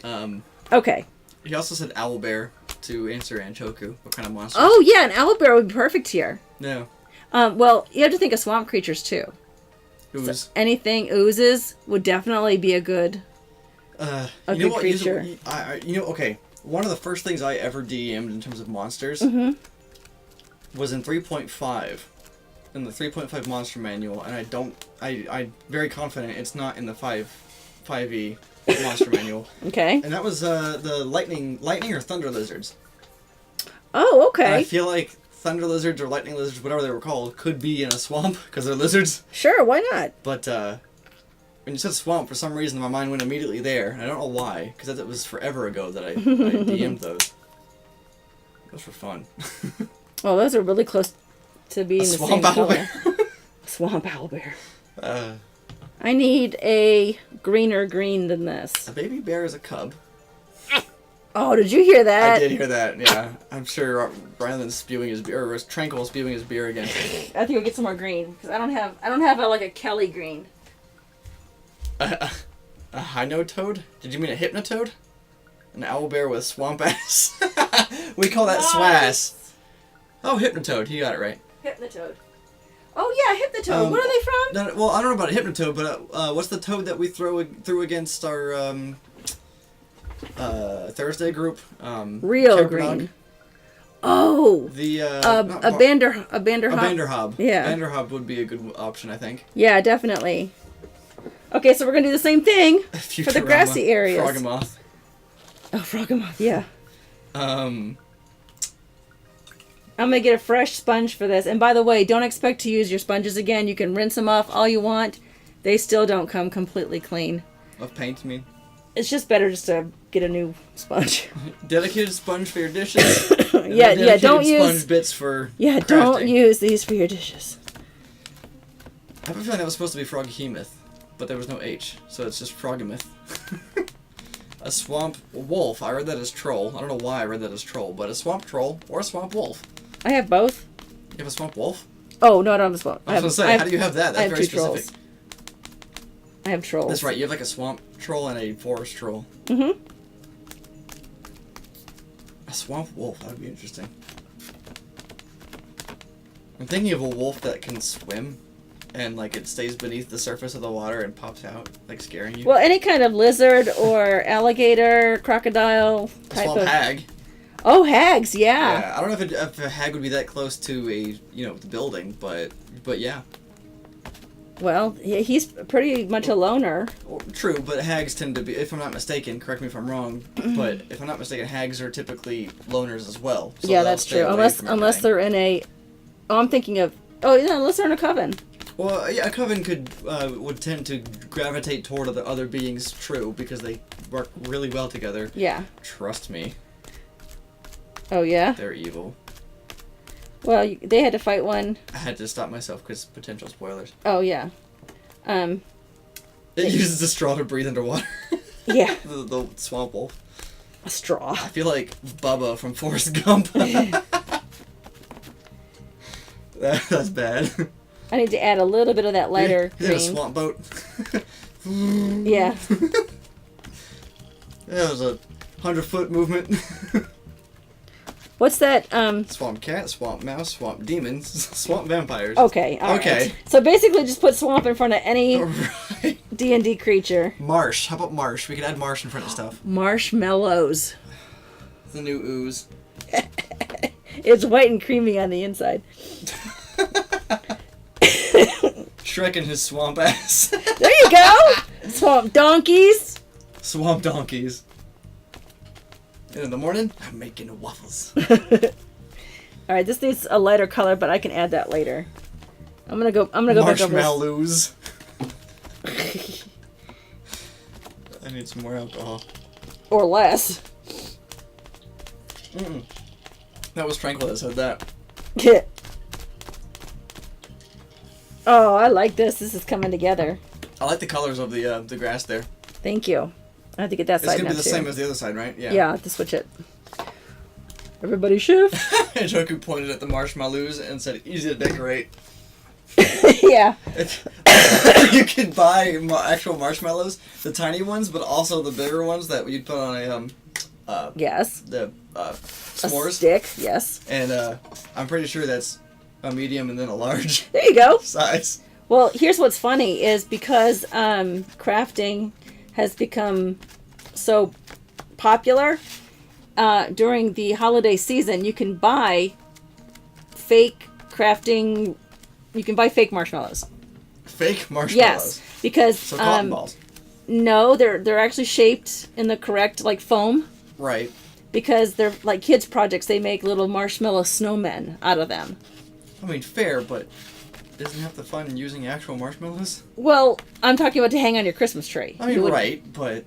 awesome. Okay. He also said owlbear to answer Anchoku. What kind of monster? Oh, yeah, an owlbear would be perfect here. Yeah. Well, you have to think of swamp creatures, too. Ooze. So anything oozes would definitely be a good good creature. Okay. One of the first things I ever DM'd in terms of monsters was in 3.5, in the 3.5 monster manual, and I'm very confident it's not in the 5e monster manual. Okay. And that was the lightning or thunder lizards. Oh, okay. And I feel like thunder lizards or lightning lizards, whatever they were called, could be in a swamp because they're lizards. Sure, why not? But when you said swamp, for some reason my mind went immediately there. And I don't know why, because it was forever ago that I DM'd those. Those were fun. Oh, those are really close to being the swamp same color. owlbear. Swamp owlbear. I need a greener green than this. A baby bear is a cub. Oh, did you hear that? I did hear that, yeah. I'm sure Ryland's spewing his beer, or Tranquil's spewing his beer again. I think we'll get some more green, because I don't have like a Kelly green. A high-note toad? Did you mean a hypnotoad? An owlbear with swamp ass? We call that swass. Oh, hypnotoad. You got it right. Hypnotoad. Oh yeah, hypnotoad. Where are they from? Well, I don't know about a hypnotoad, but what's the toad that we threw against our Thursday group? Real Cabernog? green. Oh. The a banderhob. A banderhob. Yeah. Banderhob would be a good option, I think. Yeah, definitely. Okay, so we're gonna do the same thing for the grassy areas. Froggemoth. Oh, Froggemoth, yeah. Um. I'm gonna get a fresh sponge for this. And by the way, don't expect to use your sponges again. You can rinse them off all you want. They still don't come completely clean. Of paint, you mean? It's just better just to get a new sponge. Dedicated sponge for your dishes. Yeah, don't use sponge bits for crafting. Don't use these for your dishes. I have a feeling that was supposed to be Froghemoth, but there was no H, so it's just Froggemoth. A swamp wolf. I read that as troll. I don't know why I read that as troll, but a swamp troll or a swamp wolf. I have both. You have a swamp wolf? Oh, no, I don't have a swamp. I was going to say, how do you have that? That's very specific. Trolls. I have trolls. That's right, you have like a swamp troll and a forest troll. Mm-hmm. A swamp wolf, that would be interesting. I'm thinking of a wolf that can swim, and like it stays beneath the surface of the water and pops out, like scaring you. Well, any kind of lizard or alligator, crocodile type swamp of... hag. Oh, hags, yeah. Yeah, I don't know if a hag would be that close to the building, but yeah. Well, he's pretty much a loner. True, but hags tend to be, if I'm not mistaken, correct me if I'm wrong, but if I'm not mistaken, hags are typically loners as well. So yeah, that's true. Unless they're in a... Oh, I'm thinking of... Oh, yeah, unless they're in a coven. Well, yeah, a coven would tend to gravitate toward other beings, true, because they work really well together. Yeah. Trust me. Oh, yeah? They're evil. Well, they had to fight one. I had to stop myself because potential spoilers. Oh, yeah. It uses a straw to breathe underwater. Yeah. the swamp wolf. A straw. I feel like Bubba from Forrest Gump. That's bad. I need to add a little bit of that lighter Is green. it a swamp boat? Yeah. That was a 100-foot movement. What's that? Swamp cat, swamp mouse, swamp demons, swamp vampires. Okay. All okay. Right. So basically, just put swamp in front of any Right. D&D creature. Marsh. How about marsh? We could add marsh in front of stuff. Marshmallows. The new ooze. It's white and creamy on the inside. Shrek and his swamp ass. There you go. Swamp donkeys. Swamp donkeys. And in the morning, I'm making waffles. All right, this needs a lighter color, but I can add that later. I'm gonna go back over this. Marshmallows. I need some more alcohol. Or less. That was Tranquil that said that. Oh, I like this. This is coming together. I like the colors of the grass there. Thank you. I have to get that It's side gonna now be the too. same as the other side, right? Yeah. Yeah, I have to switch it. Everybody shift. Anchoku pointed at the marshmallows and said, "Easy to decorate." Yeah. You could buy actual marshmallows, the tiny ones, but also the bigger ones that you'd put on Yes. the A s'mores. stick. Yes. And I'm pretty sure that's a medium and then a large There you go. size. Well, here's what's funny is because crafting has become so popular during the holiday season, you can buy fake crafting. You can buy fake marshmallows. Fake marshmallows. Yes, because So cotton balls. no, they're actually shaped in the correct like foam. Right. Because they're like kids' projects. They make little marshmallow snowmen out of them. I mean, fair, but isn't half the fun using actual marshmallows? Well, I'm talking about to hang on your Christmas tree. I mean, right, but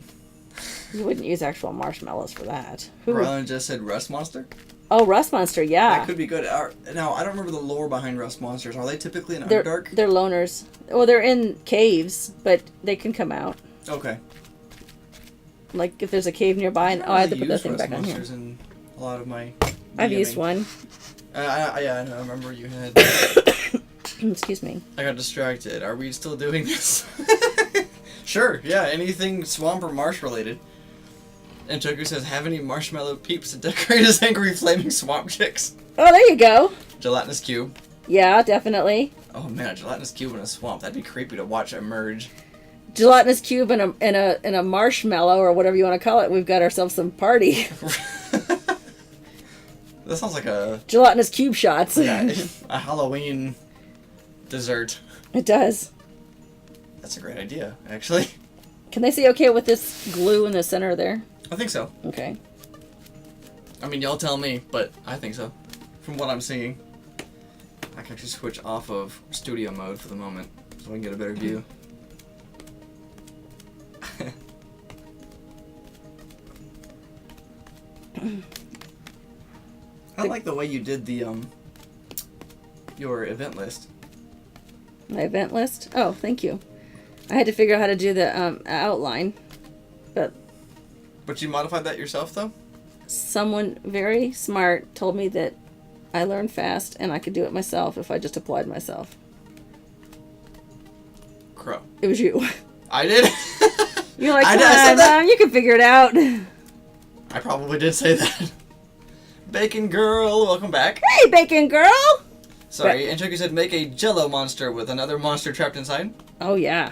You wouldn't use actual marshmallows for that. Who would- Rylan just said Rust Monster. Oh, Rust Monster, yeah. That could be good. Now, I don't remember the lore behind Rust Monsters. Are they typically in They're Underdark? they're loners. Well, they're in caves, but they can come out. Okay. Like if there's a cave nearby, and I had to put that thing back on here. Monsters in a lot of my. I've used DMing. one. Yeah, I know. I remember you had. Excuse me. I got distracted. Are we still doing this? Sure. Yeah. Anything swamp or marsh related. And Choku says, "Have any marshmallow peeps to decorate as angry flaming swamp chicks?" Oh, there you go. Gelatinous cube. Yeah, definitely. Oh man, a gelatinous cube in a swamp. That'd be creepy to watch emerge. Gelatinous cube and a marshmallow or whatever you want to call it. We've got ourselves some party. That sounds like a Gelatinous cube shots. a Halloween dessert. It does. That's a great idea, actually. Can they say okay with this glue in the center there? I think so. Okay. I mean, y'all tell me, but I think so. From what I'm seeing. I can actually switch off of studio mode for the moment, so I can get a better view. I like the way you did the, your event list. My event list? Oh, thank you. I had to figure out how to do the outline, but But you modified that yourself, though? someone very smart told me that I learn fast and I could do it myself if I just applied myself. Crow. It was you. I did? You're like, I come did- I said on, that? Mom, you can figure it out. I probably did say that. Bacon Girl, welcome back. Hey, Bacon Girl! Sorry, Anchoku said make a jello monster with another monster trapped inside. Oh, yeah.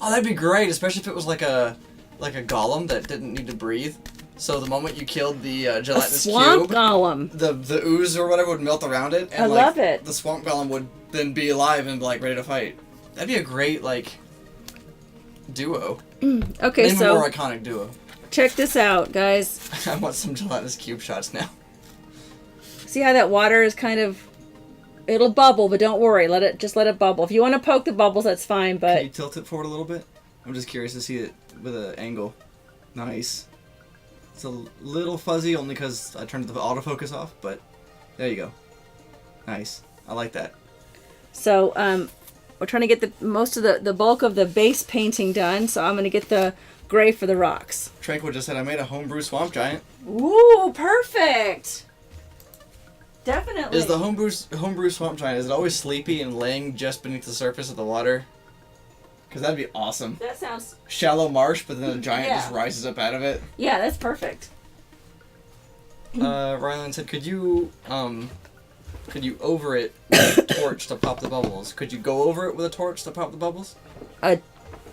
Oh, that'd be great, especially if it was like a golem that didn't need to breathe. So the moment you killed the A gelatinous swamp cube, golem. the ooze or whatever would melt around it, and I like, love it. the swamp golem would then be alive and like ready to fight. That'd be a great like duo. Okay, Maybe so more iconic duo. check this out, guys. I want some gelatinous cube shots now. See how that water is kind of... It'll bubble, but don't worry. Just let it bubble. If you want to poke the bubbles, that's fine, Can you but... tilt it forward a little bit? I'm just curious to see it with an angle. Nice. It's a little fuzzy only because I turned the autofocus off, but there you go. Nice. I like that. So, we're trying to get most of the bulk of the base painting done, so I'm going to get the gray for the rocks. Tranquil just said I made a homebrew swamp giant. Ooh, perfect! Definitely. Is the homebrew swamp giant, is it always sleepy and laying just beneath the surface of the water? Because that'd be awesome. That sounds... Shallow marsh, but then the giant just Yeah. rises up out of it. Yeah, that's perfect. Rylan said, could you over it with a torch to pop the bubbles? Could you go over it with a torch to pop the bubbles? A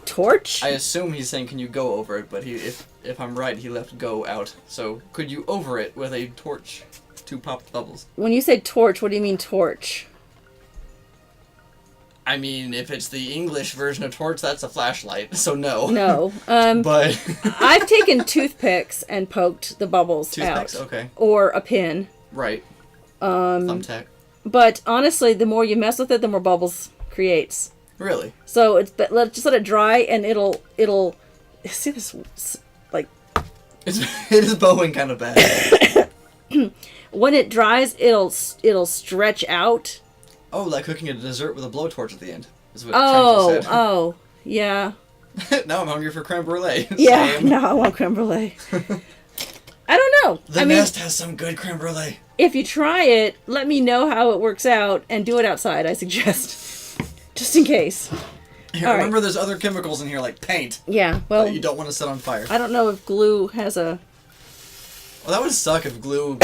torch? I assume he's saying, can you go over it? But if I'm right, he left go out. So could you over it with a torch to pop the bubbles? When you say torch, what do you mean torch? I mean, if it's the English version of torch, that's a flashlight. So no. No. But I've taken toothpicks and poked the bubbles toothpicks, out. okay, Or a pin. right. Thumbtack. But honestly, the more you mess with it, the more bubbles creates. Really? So just let it dry, and it'll see this like It is bowing kind of bad. when it dries, it'll stretch out, Oh, like cooking a dessert with a blowtorch at the end. Is what Tranquil said. Oh, yeah. Now I'm hungry for creme brulee. Yeah, Same. no, I want creme brulee. I don't know. The Nest has some good creme brulee. If you try it, let me know how it works out and do it outside, I suggest. Just in case. Here, remember there's other chemicals in here like paint. Yeah, well... that you don't want to set on fire. I don't know if glue has a... Well, that would suck if glue was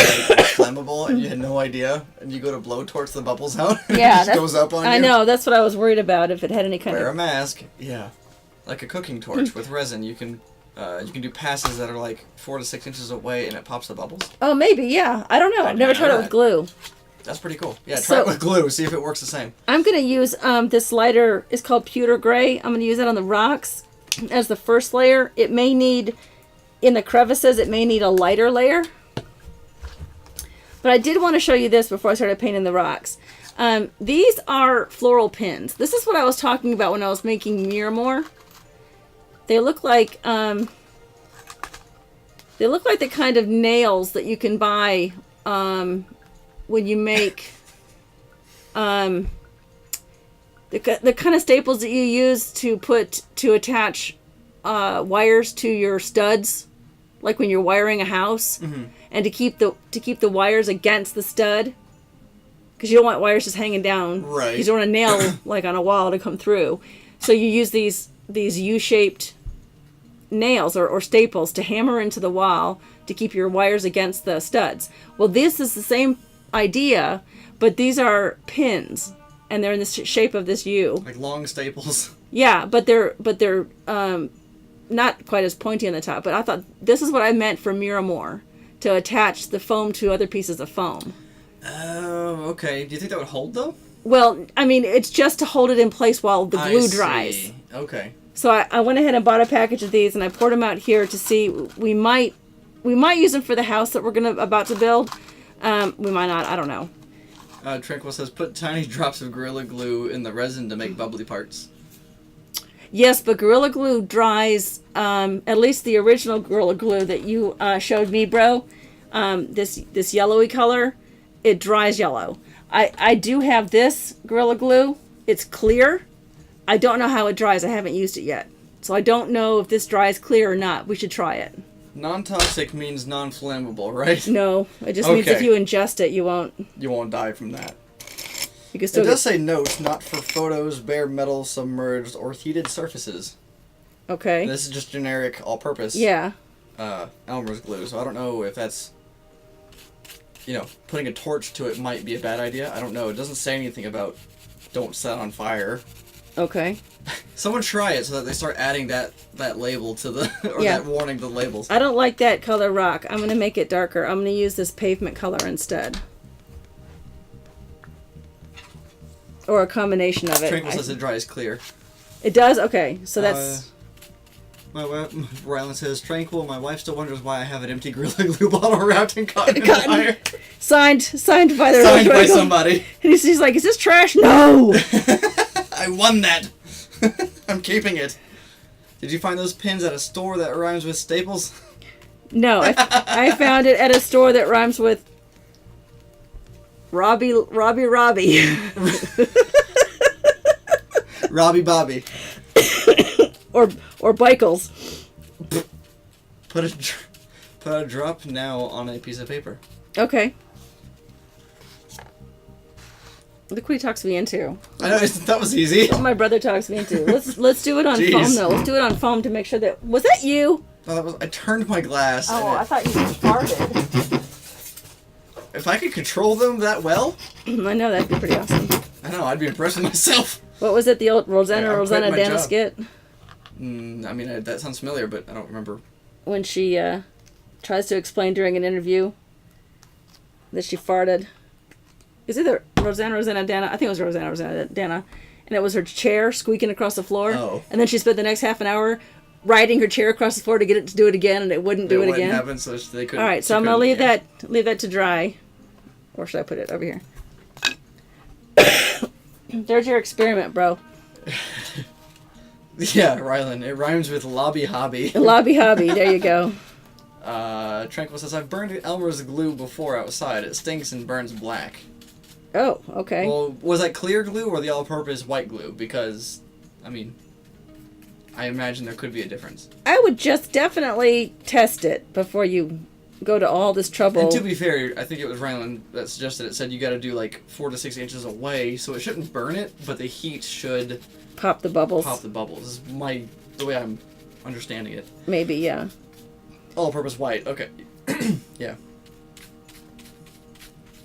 flammable and you had no idea, and you go to blowtorch the bubbles out. Yeah, it just goes up on you. I know, that's what I was worried about, if it had any kind Wear a of... mask. Yeah. Like a cooking torch with resin. You can do passes that are like 4 to 6 inches away and it pops the bubbles. Oh, maybe, yeah. I don't know. I've never tried it with glue. That's pretty cool. Yeah, try it with glue. See if it works the same. I'm going to use this lighter. It's called pewter gray. I'm going to use it on the rocks as the first layer. It may need, in the crevices, it may need a lighter layer. But I did want to show you this before I started painting the rocks. These are floral pins. This is what I was talking about when I was making Miramore. They look like the kind of nails that you can buy when you make the kind of staples that you use to attach wires to your studs, like when you're wiring a house, and to keep the wires against the stud, because you don't want wires just hanging down. Right. You don't want a nail like on a wall to come through. So you use these U-shaped nails or staples to hammer into the wall to keep your wires against the studs. Well, this is the same idea, but these are pins, and they're in the shape of this U. Like long staples. Yeah, but they're not quite as pointy on the top. But I thought this is what I meant for Miramore, to attach the foam to other pieces of foam. Oh, okay. Do you think that would hold though? Well, I mean, it's just to hold it in place while the glue I dries. see. Okay. So I went ahead and bought a package of these, and I poured them out here to see. We might use them for the house that we're about to build. We might not. I don't know. Tranquil says, put tiny drops of Gorilla Glue in the resin to make bubbly parts. Yes, but Gorilla Glue dries. At least the original Gorilla Glue that you showed me, bro. This yellowy color, it dries yellow. I do have this Gorilla Glue. It's clear. I don't know how it dries. I haven't used it yet. So I don't know if this dries clear or not. We should try it. Non-toxic means non-flammable, right? No, it just means if you ingest it, you won't. You won't die from that. You can still it does say notes, not for photos, bare metal, submerged, or heated surfaces. Okay. And this is just generic, all-purpose. Yeah. Elmer's glue. So I don't know if that's, putting a torch to it might be a bad idea. I don't know. It doesn't say anything about don't set on fire. Okay. Someone try it so that they start adding that label to the that warning to the labels. I don't like that color rock. I'm gonna make it darker. I'm gonna use this pavement color instead, or a combination of it. Tranquil says it dries clear. It does. Okay, so that's. My wife, Rylan says, Tranquil, my wife still wonders why I have an empty Gorilla Glue bottle wrapped in cotton wire. Signed by the Signed by somebody. And he's like, is this trash? No! I won that. I'm keeping it. Did you find those pins at a store that rhymes with Staples? No, I found it at a store that rhymes with Robbie. Robbie Bobby. Or Bickles. Put a drop now on a piece of paper. Okay. Look what he talks me into. I know, that was easy. What my brother talks me into. Let's do it on foam though. Let's do it on foam to make sure that was that you? No, I turned my glass. Oh, I thought you farted. If I could control them that well, I know that'd be pretty awesome. I know, I'd be impressed with myself. What was it? The old Rosanna Dana job. skit? I mean, that sounds familiar, but I don't remember. When she tries to explain during an interview that she farted. It's either Rosanna Dana. I think it was Rosanna Dana. And it was her chair squeaking across the floor. Oh. And then she spent the next half an hour riding her chair across the floor to get it to do it again, and it wouldn't do it again. Happen, so they couldn't. All right, so I'm going to leave that to dry. Or should I put it over here? There's your experiment, bro. Yeah, Rylan. It rhymes with lobby hobby. Lobby hobby. There you go. Tranquil says, I've burned Elmer's glue before outside. It stinks and burns black. Oh, okay. Well, was that clear glue or the all-purpose white glue? Because, I mean, I imagine there could be a difference. I would just definitely test it before you go to all this trouble. And to be fair, I think it was Ryland that suggested it. Said you got to do like 4 to 6 inches away, so it shouldn't burn it, but the heat should Pop the bubbles. pop the bubbles. This is the way I'm understanding it. Maybe, yeah. All-purpose white. Okay. Yeah.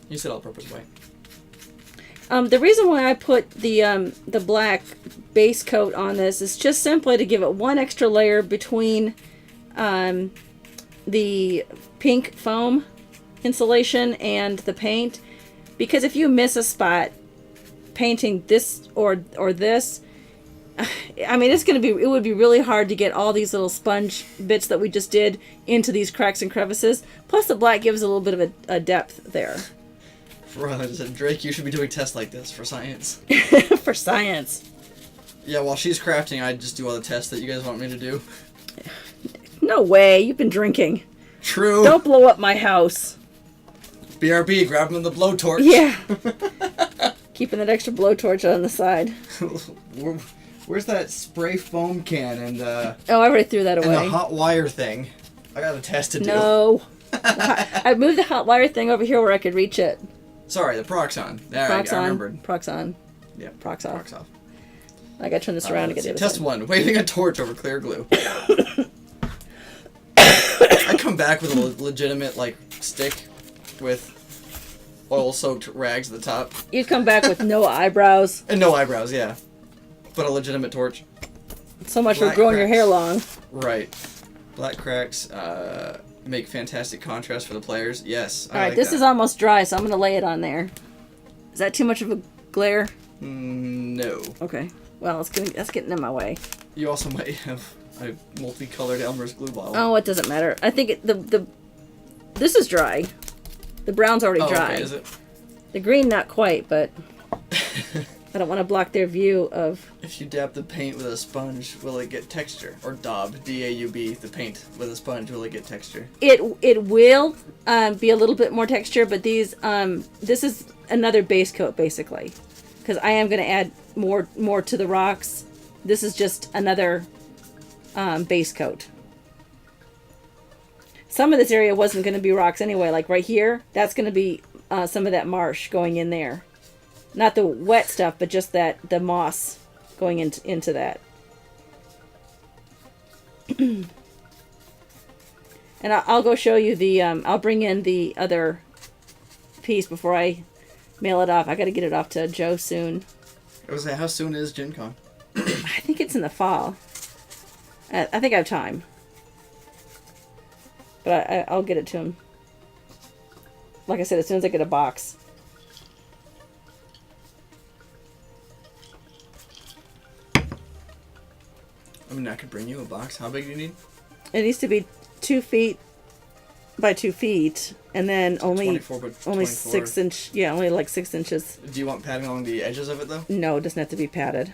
You said all-purpose white. The reason why I put the black base coat on this is just simply to give it one extra layer between the pink foam insulation and the paint, because if you miss a spot painting this or this, I mean, it would be really hard to get all these little sponge bits that we just did into these cracks and crevices. Plus the black gives a little bit of a depth there. Ryland said, Drake, you should be doing tests like this for science. For science. Yeah, while she's crafting, I just do all the tests that you guys want me to do. No way, you've been drinking. True. Don't blow up my house. BRB, grab him the blowtorch. Yeah. Keeping that extra blowtorch on the side. Where's that spray foam can and Oh, I already threw that away. and the hot wire thing? I got a test to do. No. I moved the hot wire thing over here where I could reach it. Sorry, the Proxon. There, Prox I on. remembered. Prox on. Yeah, Prox off. Prox off. I gotta turn this around to get the other Test side. 1, waving a torch over clear glue. I come back with a legitimate, like, stick with oil-soaked rags at the top. You'd come back with no eyebrows. And no eyebrows, yeah. But a legitimate torch. So much for Black growing your cracks. hair long. Right. Black cracks make fantastic contrast for the players. Yes, Alright, this is almost dry, so I'm gonna lay it on there. Is that too much of a glare? No. Okay. Well, that's getting in my way. You also might have a multicolored Elmer's glue bottle. Oh, it doesn't matter. I think this is dry. The brown's already dry. Okay, is it? The green, not quite, but I don't want to block their view of... If you dab the paint with a sponge, will it get texture? Or daub, D-A-U-B, the paint with a sponge, will it get texture? It will be a little bit more texture, but this is another base coat, basically. Because I am going to add more to the rocks. This is just another base coat. Some of this area wasn't going to be rocks anyway. Like right here, that's going to be some of that marsh going in there. Not the wet stuff, but just the moss going into that. And I'll go show you the, I'll bring in the other piece before I mail it off. I got to get it off to Joe soon. I was like, how soon is Gen Con? I think it's in the fall. I think I have time. But I'll get it to him. Like I said, as soon as I get a box. I mean, I could bring you a box. How big do you need? It needs to be 2 feet by 2 feet, and then only 24 by 24. 6 inch. Yeah, only like 6 inches. Do you want padding along the edges of it, though? No, it doesn't have to be padded.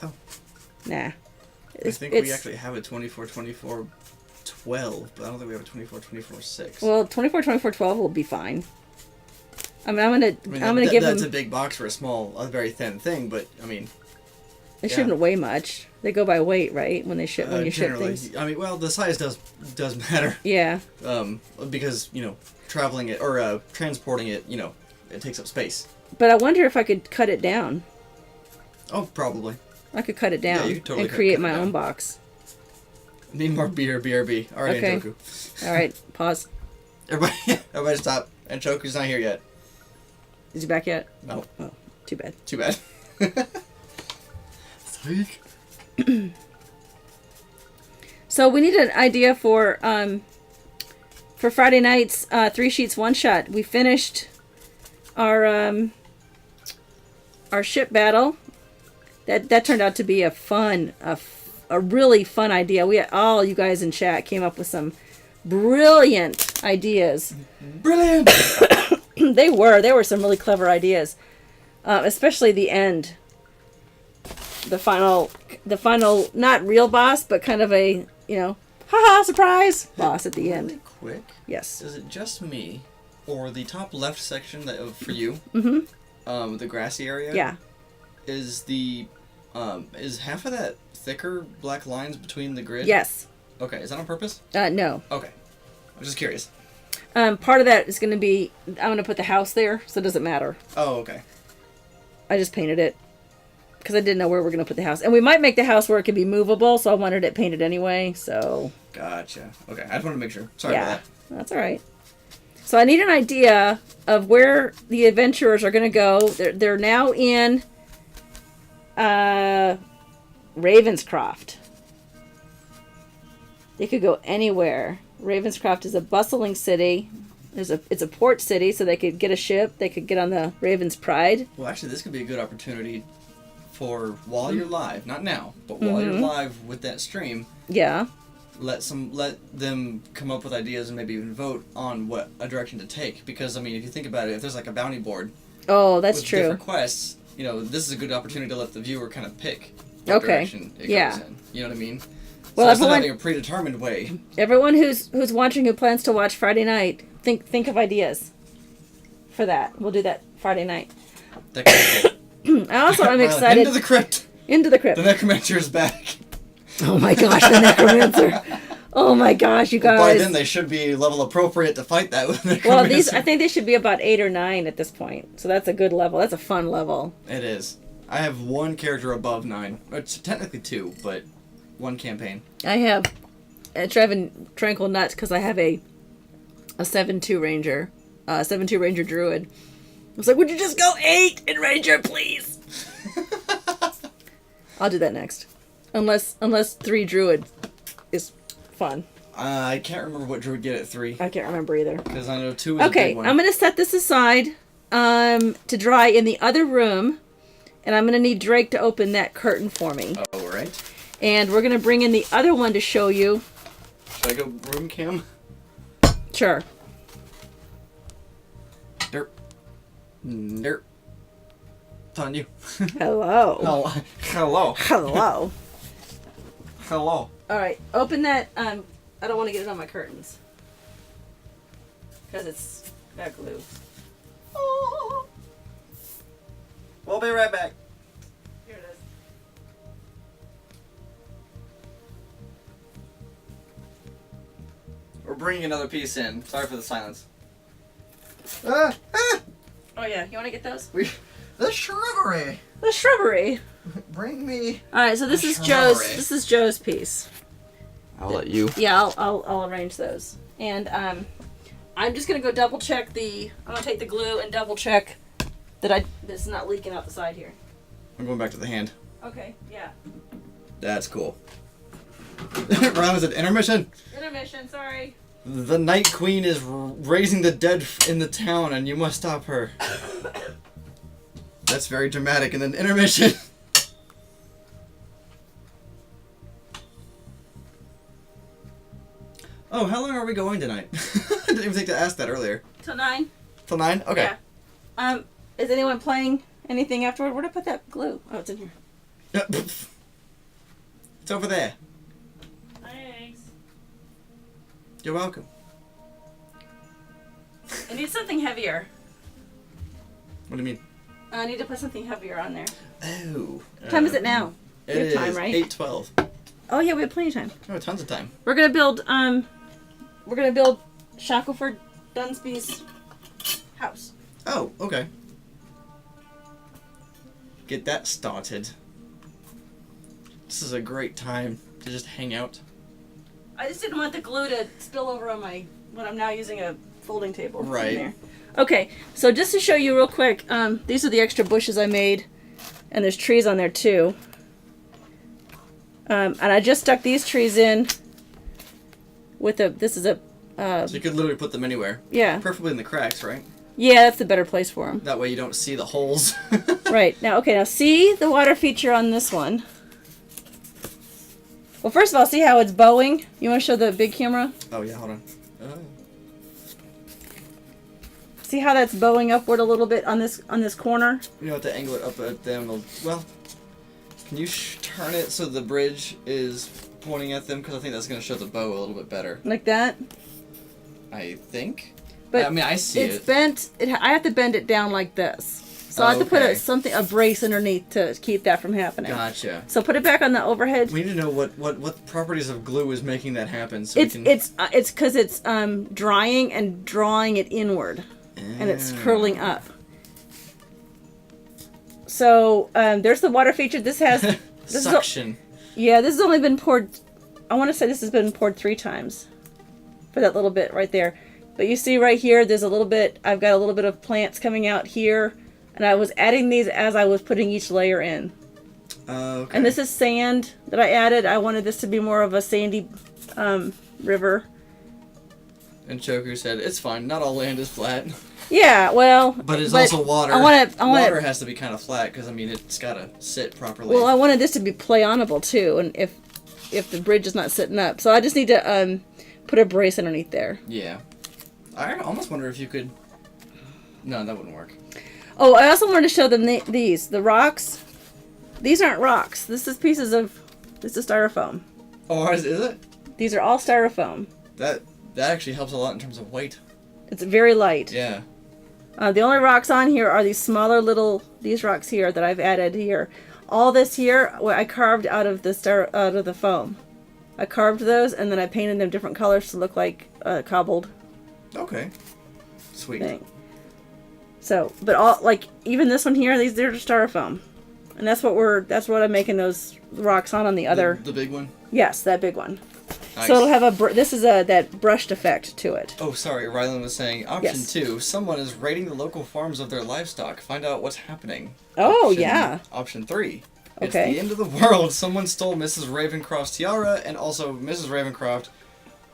Oh. Nah. I think we actually have a 24-24-12, but I don't think we have a 24-24-6. Well, 24-24-12 will be fine. I mean, I'm gonna give that's him. a big box for a very thin thing, but I mean, It shouldn't weigh much. They go by weight, right? When they ship, when you ship generally, things. I mean, well, the size does matter. Yeah. Because traveling it or transporting it, it takes up space. But I wonder if I could cut it down. Oh, probably. I could cut it down you could totally and create cut it my down. own box. Need more beer, BRB. All right, Okay. Anchoku. All right, pause. Everybody stop. Anchoku's not here yet. Is he back yet? No. Oh, too bad. Too bad. Psych. So we need an idea for Friday night's 3 sheets 1 shot. We finished our ship battle. That turned out to be a really fun idea. All you guys in chat came up with some brilliant ideas. Brilliant. They were some really clever ideas, especially the end. The final, not real boss, but kind of a, haha, surprise boss at the end. Really quick. Yes. Is it just me, or the top left section for you? the grassy area. Yeah. Is is half of that thicker black lines between the grid? Yes. Okay, is that on purpose? No. Okay. I'm just curious. Part of that is going to be, I'm going to put the house there, so it doesn't matter. Oh, okay. I just painted it because I didn't know where we're going to put the house. And we might make the house where it can be movable, so I wanted it painted anyway, so. Gotcha. Okay, I just wanted to make sure. Sorry yeah, about that. That's all right. So I need an idea of where the adventurers are going to go. They're now in Ravenscroft. They could go anywhere. Ravenscroft is a bustling city. It's a port city, so they could get a ship. They could get on the Raven's Pride. Well, actually, this could be a good opportunity for while you're live, not now, but while you're live with that stream. Yeah. Let them come up with ideas and maybe even vote on what a direction to take. Because I mean, if you think about it, if there's like a bounty board, oh, that's with true. different quests, this is a good opportunity to let the viewer kind of pick what direction it goes in. You know what I mean? Well, so instead of having a predetermined way. Everyone who's watching, who plans to watch Friday night, think of ideas for that. We'll do that Friday night. Also, I'm excited. Into the crypt. Into the crypt. The necromancer is back. Oh my gosh, the necromancer. Oh my gosh, you guys. By then they should be level appropriate to fight that with necromancer. Well, I think they should be about 8 or 9 at this point. So that's a good level. That's a fun level. It is. I have one character above 9. It's technically 2, but one campaign. I have driving Tranquil nuts because I have a 7-2 ranger, 7-2 ranger druid. I was like, would you just go 8 in ranger, please? I'll do that next, unless 3 druid is fun. I can't remember what druid get at 3. I can't remember either. Because I know 2 is a okay, big one. I'm gonna set this aside to dry in the other room, and I'm gonna need Drake to open that curtain for me. Oh, right. And we're gonna bring in the other one to show you. Should I go room cam? Sure. Derp. Derp. It's on you. Hello. Oh, hello. Hello. Hello. All right, open that. I don't want to get it on my curtains because it's got glue. Oh. We'll be right back. Here it is. We're bringing another piece in. Sorry for the silence. Oh yeah, you want to get those? The shrubbery. The shrubbery. Bring me. All right, so this is shrubbery. Joe's piece. I'll let you. Yeah, I'll arrange those. And I'm just gonna go double check I'm gonna take the glue and double check that it's not leaking out the side here. I'm going back to the hand. Okay, yeah. That's cool. Ron, is it intermission? Intermission, sorry. The Night Queen is raising the dead in the town, and you must stop her. That's very dramatic. And then intermission. Oh, how long are we going tonight? I didn't even think to ask that earlier. Till 9. Till 9? Okay. Yeah. Is anyone playing anything afterward? Where'd I put that glue? Oh, it's in here. It's over there. Thanks. You're welcome. I need something heavier. What do you mean? I need to put something heavier on there. Oh. What time is it now? It We have is time, right? 8:12. Oh yeah, we have plenty of time. Oh, tons of time. We're gonna build Shackleford Dunsby's house. Oh, okay. Get that started. This is a great time to just hang out. I just didn't want the glue to spill over on when I'm now using a folding table. in Right. there. Okay, so just to show you real quick, these are the extra bushes I made, and there's trees on there too. And I just stuck these trees in with this is a... So you could literally put them anywhere. Yeah. Preferably in the cracks, right? Yeah, that's the better place for them. That way you don't see the holes. Right. Now see the water feature on this one. Well, first of all, see how it's bowing? You want to show the big camera? Oh, yeah, hold on. Oh. See how that's bowing upward a little bit on this corner? You have to angle it up at them. Well, can you turn it so the bridge is pointing at them? Because I think that's going to show the bow a little bit better. Like that? I think. But I mean, I see it's bent. I have to bend it down like this. So I have to put Okay. a brace underneath to keep that from happening. Gotcha. So put it back on the overhead. We need to know what properties of glue is making that happen. So It's we can... it's because it's drying and drawing it inward, and it's curling up. So there's the water feature. This has this suction. this has only been poured. I want to say this has been poured 3 times for that little bit right there. But you see right here, there's a little bit. I've got a little bit of plants coming out here, and I was adding these as I was putting each layer in. Okay. And this is sand that I added. I wanted this to be more of a sandy river. And Choku said, "It's fine. Not all land is flat, Yeah, well, but it's also water. I want water has to be kind of flat because I mean it's gotta sit properly. Well, I wanted this to be play-onable too, and if the bridge is not sitting up, so I just need to put a brace underneath there. Yeah. I almost wonder if you could. No, that wouldn't work. Oh, I also wanted to show them the rocks. These aren't rocks. This is styrofoam. Oh, is it? These are all styrofoam. That actually helps a lot in terms of weight. It's very light. Yeah. The only rocks on here are these smaller these rocks here that I've added here. All this here, I carved out of the foam. I carved those and then I painted them different colors to look like cobbled Okay. Sweet. thing. So, but all even this one here, they're styrofoam, and that's what I'm making those rocks on the other. The big one. Yes, that big one. Nice. So it'll have this is that brushed effect to it. Oh, sorry. Rylan was saying option Yes. 2. Someone is raiding the local farms of their livestock. Find out what's happening. Oh, yeah. Option 3. It's Okay. the end of the world. Someone stole Mrs. Ravencroft's tiara, and also Mrs. Ravencroft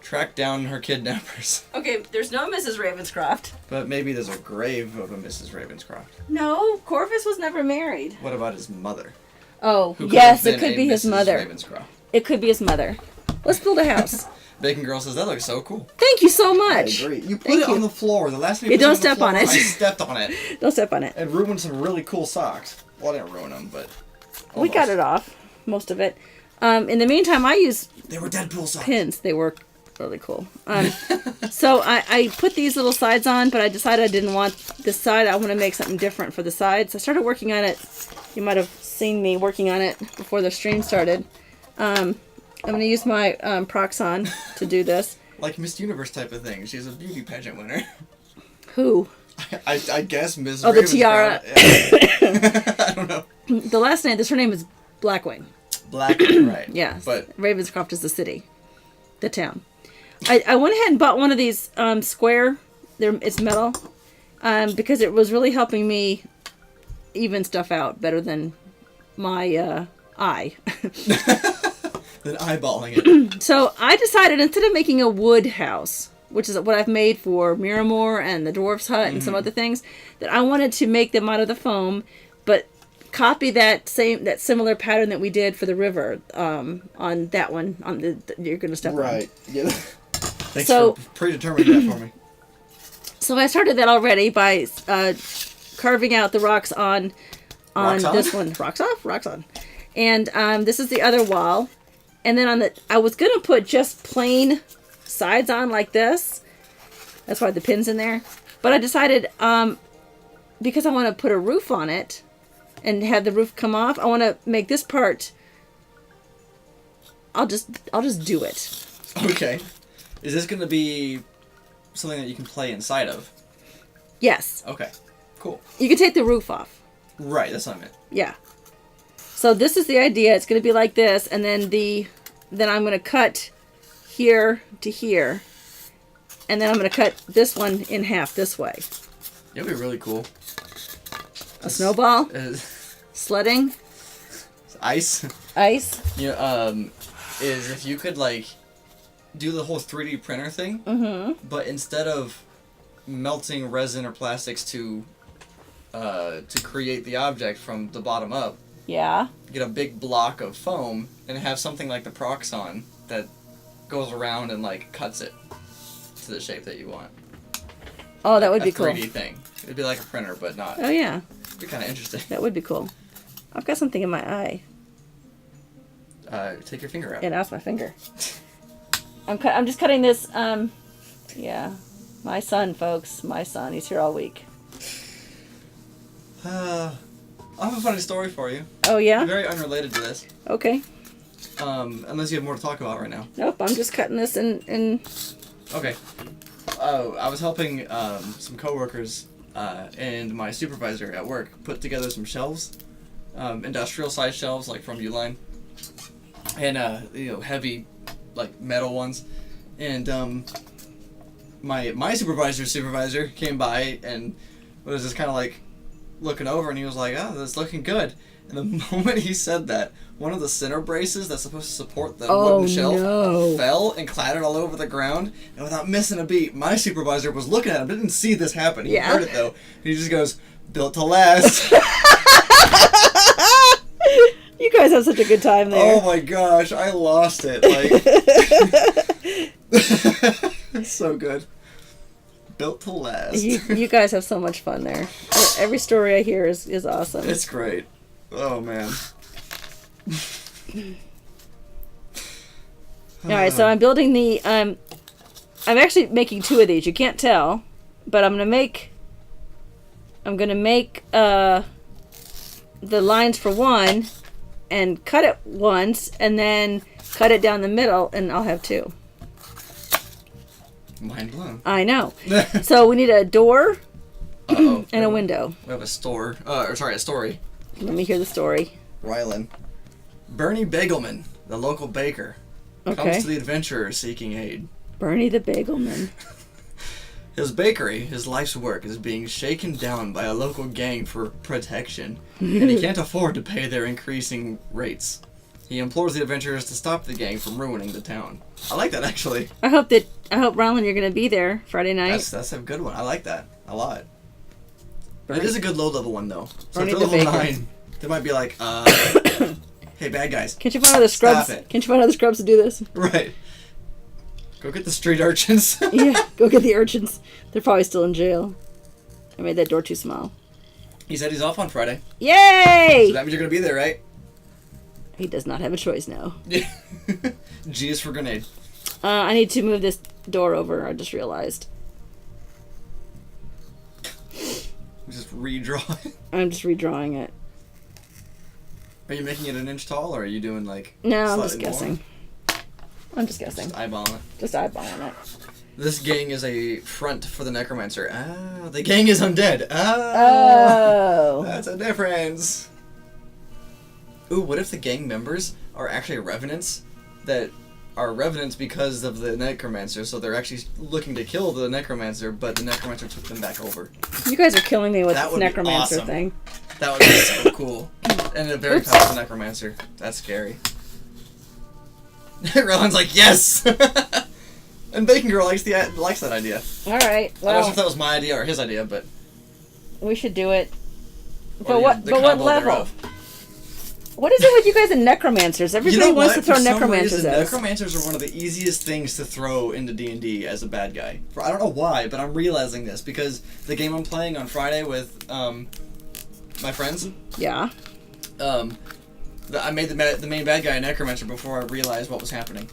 tracked down her kidnappers. Okay, there's no Mrs. Ravenscroft. But maybe there's a grave of a Mrs. Ravenscroft. No, Corvus was never married. What about his mother? Oh, Who yes, have it been could a be his Mrs. mother. Ravenscroft. It could be his mother. Let's build a house. Bacon Girl says that looks so cool. Thank you so much. You put Thank it you. on the floor. The last time Yeah, you put don't it step on on the it. floor, I stepped on it Don't step on it. and ruined some really cool socks. Well, I didn't ruin them, but We got it off, most of it. In the meantime, I use They were Deadpool socks. pins. They were really cool. So I put these little sides on, but I decided I didn't want this side. I want to make something different for the sides. I started working on it. You might have seen me working on it before the stream started. I'm going to use my Proxon to do this. Like Miss Universe type of thing. She's a beauty pageant winner. Who? I guess Ms. Oh, the tiara. Yeah. I don't know. The last name, her name is Blackwing. Black, right. Yeah. But Ravenscroft is the city. The town. I went ahead and bought one of these square. It's metal. Because it was really helping me even stuff out better than my eye. then eyeballing it. So I decided instead of making a wood house, which is what I've made for Miramore and the Dwarf's Hut and some other things, that I wanted to make them out of the foam, but copy that similar pattern that we did for the river on that one. You're gonna step on. Yeah. Thanks So- for predetermining that for me. So I started that already by carving out the rocks on Rocks on? this one. Rocks off? Rocks on. And this is the other wall. And then I was going to put just plain sides on like this. That's why the pin's in there. But I decided, because I want to put a roof on it and have the roof come off, I want to make this part, I'll just do it. Okay. Is this going to be something that you can play inside of? Yes. Okay. Cool. You can take the roof off. Right, that's what I meant. Yeah. So this is the idea. It's going to be like this, and then I'm going to cut here to here, and then I'm going to cut this one in half this way. It'll be really cool. A snowball, sledding, Ice. ice. You know, is if you could like do the whole 3D printer thing, but instead of melting resin or plastics to create the object from the bottom up, Yeah. get a big block of foam and have something like the Proxon that goes around and like cuts it to the shape that you want. Oh, that would A be cool. 3D thing. It'd be like a printer, but not. Oh yeah, It'd be kind of interesting. that would be cool. I've got something in my eye. Take your finger out. Yeah, that's my finger. I'm just cutting this. Yeah, my son, folks. My son. He's here all week. I have a funny story for you. Oh yeah. Very unrelated to this. Okay. Unless you have more to talk about right now. Nope. I'm just cutting this in. Okay. I was helping some coworkers and my supervisor at work put together some shelves, industrial size shelves like from Uline, and heavy like metal ones, and my supervisor's supervisor came by and was just kind of like looking over, and he was like, "Oh, that's looking good." And the moment he said that, one of the center braces that's supposed to support the wooden shelf fell and clattered all over the ground. And without missing a beat, my supervisor was looking at him, didn't see this happen. He heard it though. And he just goes, "Built to last." You guys have such a good time there. Oh my gosh, I lost it. It's so good. Built to last. You guys have so much fun there. Every story I hear is awesome. It's great. Oh man. Alright, so I'm building the I'm actually making 2 of these. You can't tell, but I'm gonna make the lines for one and cut it once and then cut it down the middle and I'll have 2. Mind blown. I know. So we need a door and a window. We have a story. Let me hear the story. Rylan. Bernie Bagelman, the local baker, comes to the adventurer seeking aid. Bernie the Bagelman. His bakery, his life's work, is being shaken down by a local gang for protection, and he can't afford to pay their increasing rates. He implores the adventurers to stop the gang from ruining the town. I like that, actually. I hope Rylan, you're going to be there Friday night. That's a good one. I like that a lot. It is a good low-level one, though. So Bernie for the level Baker. 9, they might be like, hey, bad guys. Can't you find other scrubs? Stop it. Can't you find other scrubs to do this? Right. Go get the street urchins. Yeah, go get the urchins. They're probably still in jail. I made that door too small. He said he's off on Friday. Yay! So that means you're going to be there, right? He does not have a choice now. G is for grenade. I need to move this door over, I just realized. Just redraw it. I'm just redrawing it. Are you making it an inch tall, or are you doing like? No, I'm just slightly more? guessing. I'm just guessing. Just eyeballing it. Just eyeballing it. This gang is a front for the necromancer. Ah, the gang is undead. Ah, Oh. that's a difference. Ooh, what if the gang members are actually revenants that are revenants because of the necromancer, so they're actually looking to kill the necromancer, but the necromancer took them back over. You guys are killing me with That this would be necromancer awesome. thing. That would be so cool. And a very powerful necromancer. That's scary. Rowan's like, yes! And Bacon Girl likes that idea. Alright, I don't know well, if that was my idea or his idea, but... we should do it. or But the what combo level? thereof. What is it with you guys and necromancers? Everybody wants to throw For some necromancers reason, at us. necromancers are one of the easiest things to throw into D&D as a bad guy. I don't know why, but I'm realizing this because the game I'm playing on Friday with my friends, Yeah. I made the main bad guy a necromancer before I realized what was happening.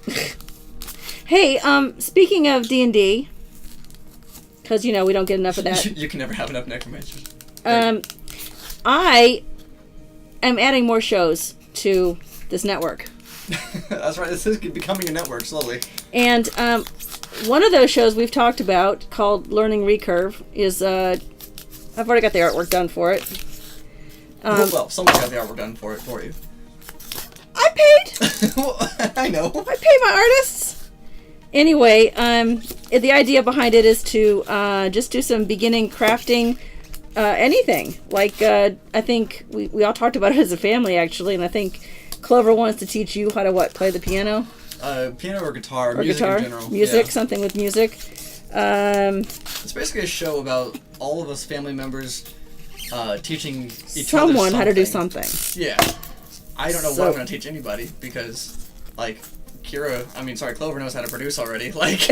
Hey, speaking of D&D, because, we don't get enough of that. You can never have enough necromancers. I am adding more shows to this network. That's right. This is becoming a network slowly. And one of those shows we've talked about called Learning Recurve is, I've already got the artwork done for it. Well, someone got the artwork done for you. I paid! Well, I know. I pay my artists! Anyway, the idea behind it is to just do some beginning crafting, anything. Like, I think we all talked about it as a family, actually, and I think Clover wants to teach you how to, play the piano? Piano or guitar, Or music guitar? in general. Music, Yeah. something with music. It's basically a show about all of us family members teaching each Someone other how to do something. Yeah. I don't know So- what I'm going to teach anybody because, Clover knows how to produce already. Like,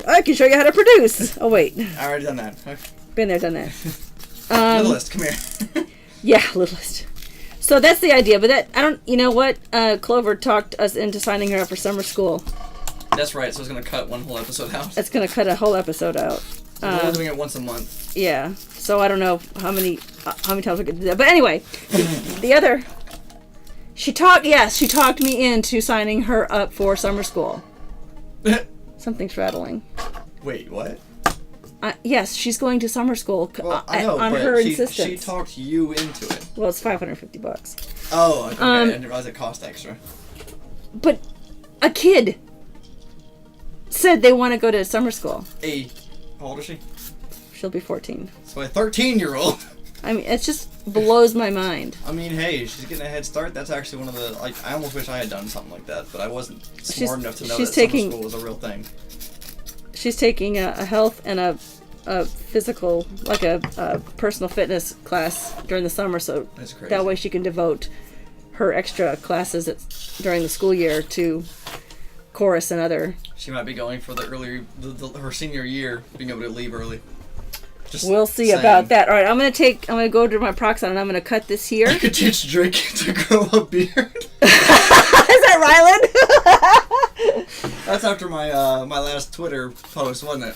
I can show you how to produce. Oh, wait. I already done that. Been there, done that. Littlest, come here. Yeah, littlest. So that's the idea, but you know what? Clover talked us into signing her up for summer school. That's right, so it's going to cut one whole episode out. That's going to cut a whole episode out. We're only doing it once a month. Yeah. So I don't know how many times we could do that. But anyway, the other, she talked me into signing her up for summer school. Something's rattling. Wait, what? Yes, she's going to summer school Well, I know, on but her she insistence. talked you into it. Well, it's $550. Oh, okay. I didn't realize it cost extra. But a kid said they want to go to summer school. Hey, how old is she? She'll be 14. So a 13-year-old. I mean, it just blows my mind. I mean, hey, she's getting a head start. That's actually one of the, like, I almost wish I had done something like that, but I wasn't smart enough to know that summer school was a real thing. She's taking a health and a physical, like a personal fitness class during the summer, so That's crazy. that way she can devote her extra classes during the school year to chorus and other. She might be going for her senior year, being able to leave early. Just We'll see saying. about that. All right, I'm gonna go to my Proxon and I'm gonna cut this here. I could teach Drake to grow a beard. Is that Ryland? That's after my last Twitter post, wasn't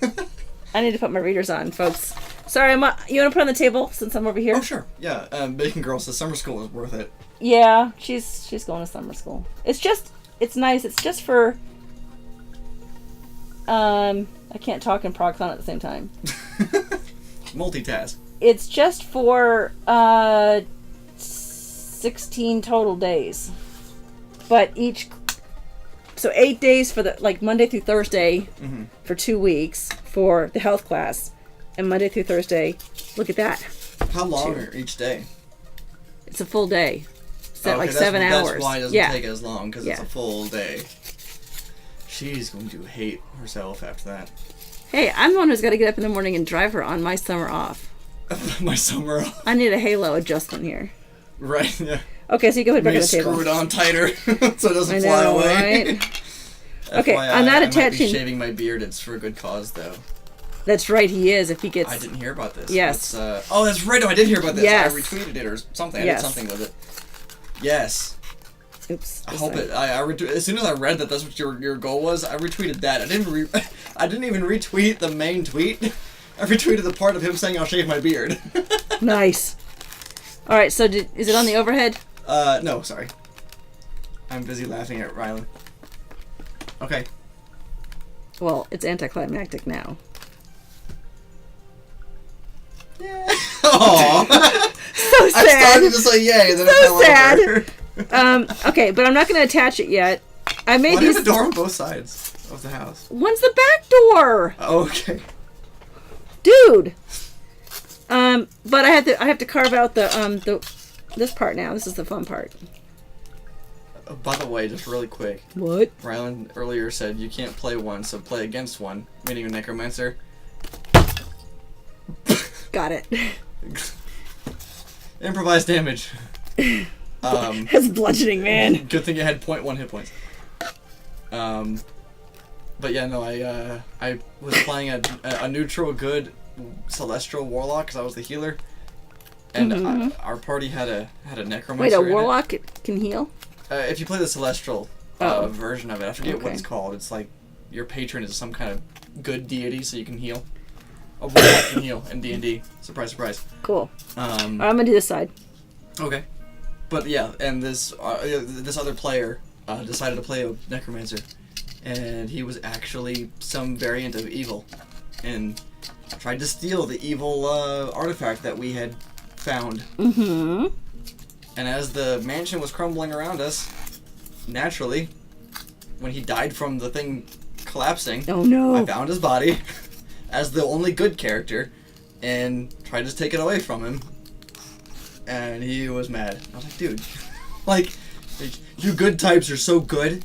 it? I need to put my readers on, folks. Sorry, you want to put on the table since I'm over here? Oh sure, yeah. Bacon Girl says summer school is worth it. Yeah, she's going to summer school. It's nice. It's just for. I can't talk and Proxon at the same time. Multitask. It's just for 16 total days, but so 8 days for the Monday through Thursday for 2 weeks for the health class, and Monday through Thursday. Look at that. How long are each day? It's a full day. It's at Okay, 7 hours. That's why it doesn't take as long, because it's Yeah. a full day. She's going to hate herself after that. Hey, I'm the one who's got to get up in the morning and drive her on my summer off. My summer off. I need a halo adjustment here. Right, yeah. Okay, so you can put it back on the table. Screw it on tighter so it doesn't I fly know, away. right? Okay, FYI, I'm not I might be attaching. shaving my beard. It's for a good cause, though. That's right, he is. If he gets. I didn't hear about this. Yes. Oh, that's right. No, I did hear about this. Yes. I retweeted it or something. I Yes. did something with it. Yes. Oops. I hope it. As soon as I read that that's what your goal was, I retweeted that. I didn't even retweet the main tweet. I retweeted the part of him saying I'll shave my beard. Nice. All right. So is it on the overhead? No, sorry. I'm busy laughing at Rylan. Okay. Well, it's anticlimactic now. Yeah. Aww. So I sad. started to say yay, then So I fell sad. over. Okay, but I'm not going to attach it yet. I made Why do you these. have a door on both sides of the house? One's the back door, Oh, okay. dude. But I have to carve out this part now. This is the fun part. By the way, just really quick, What? Rylan earlier said you can't play one, so play against one, meaning a necromancer. Got it. Improvised damage. That's bludgeoning, man. Good thing you had 0.1 hit points. But yeah, no, I was playing a neutral good celestial warlock because I was the healer, and our party had a necromancer. Wait, a in it. warlock can heal? If you play the celestial version of it, I forget what Okay. it's called. It's like your patron is some kind of good deity, so you can heal. A warlock can heal in D&D. Surprise, surprise. Cool. I'm gonna do this side. Okay. But yeah, and this other player decided to play a necromancer, and he was actually some variant of evil, and tried to steal the evil artifact that we had found. Mm-hmm. And as the mansion was crumbling around us, naturally, when he died from the thing collapsing, Oh no. I found his body as the only good character and tried to take it away from him. And he was mad. I was like, dude, like, you good types are so good.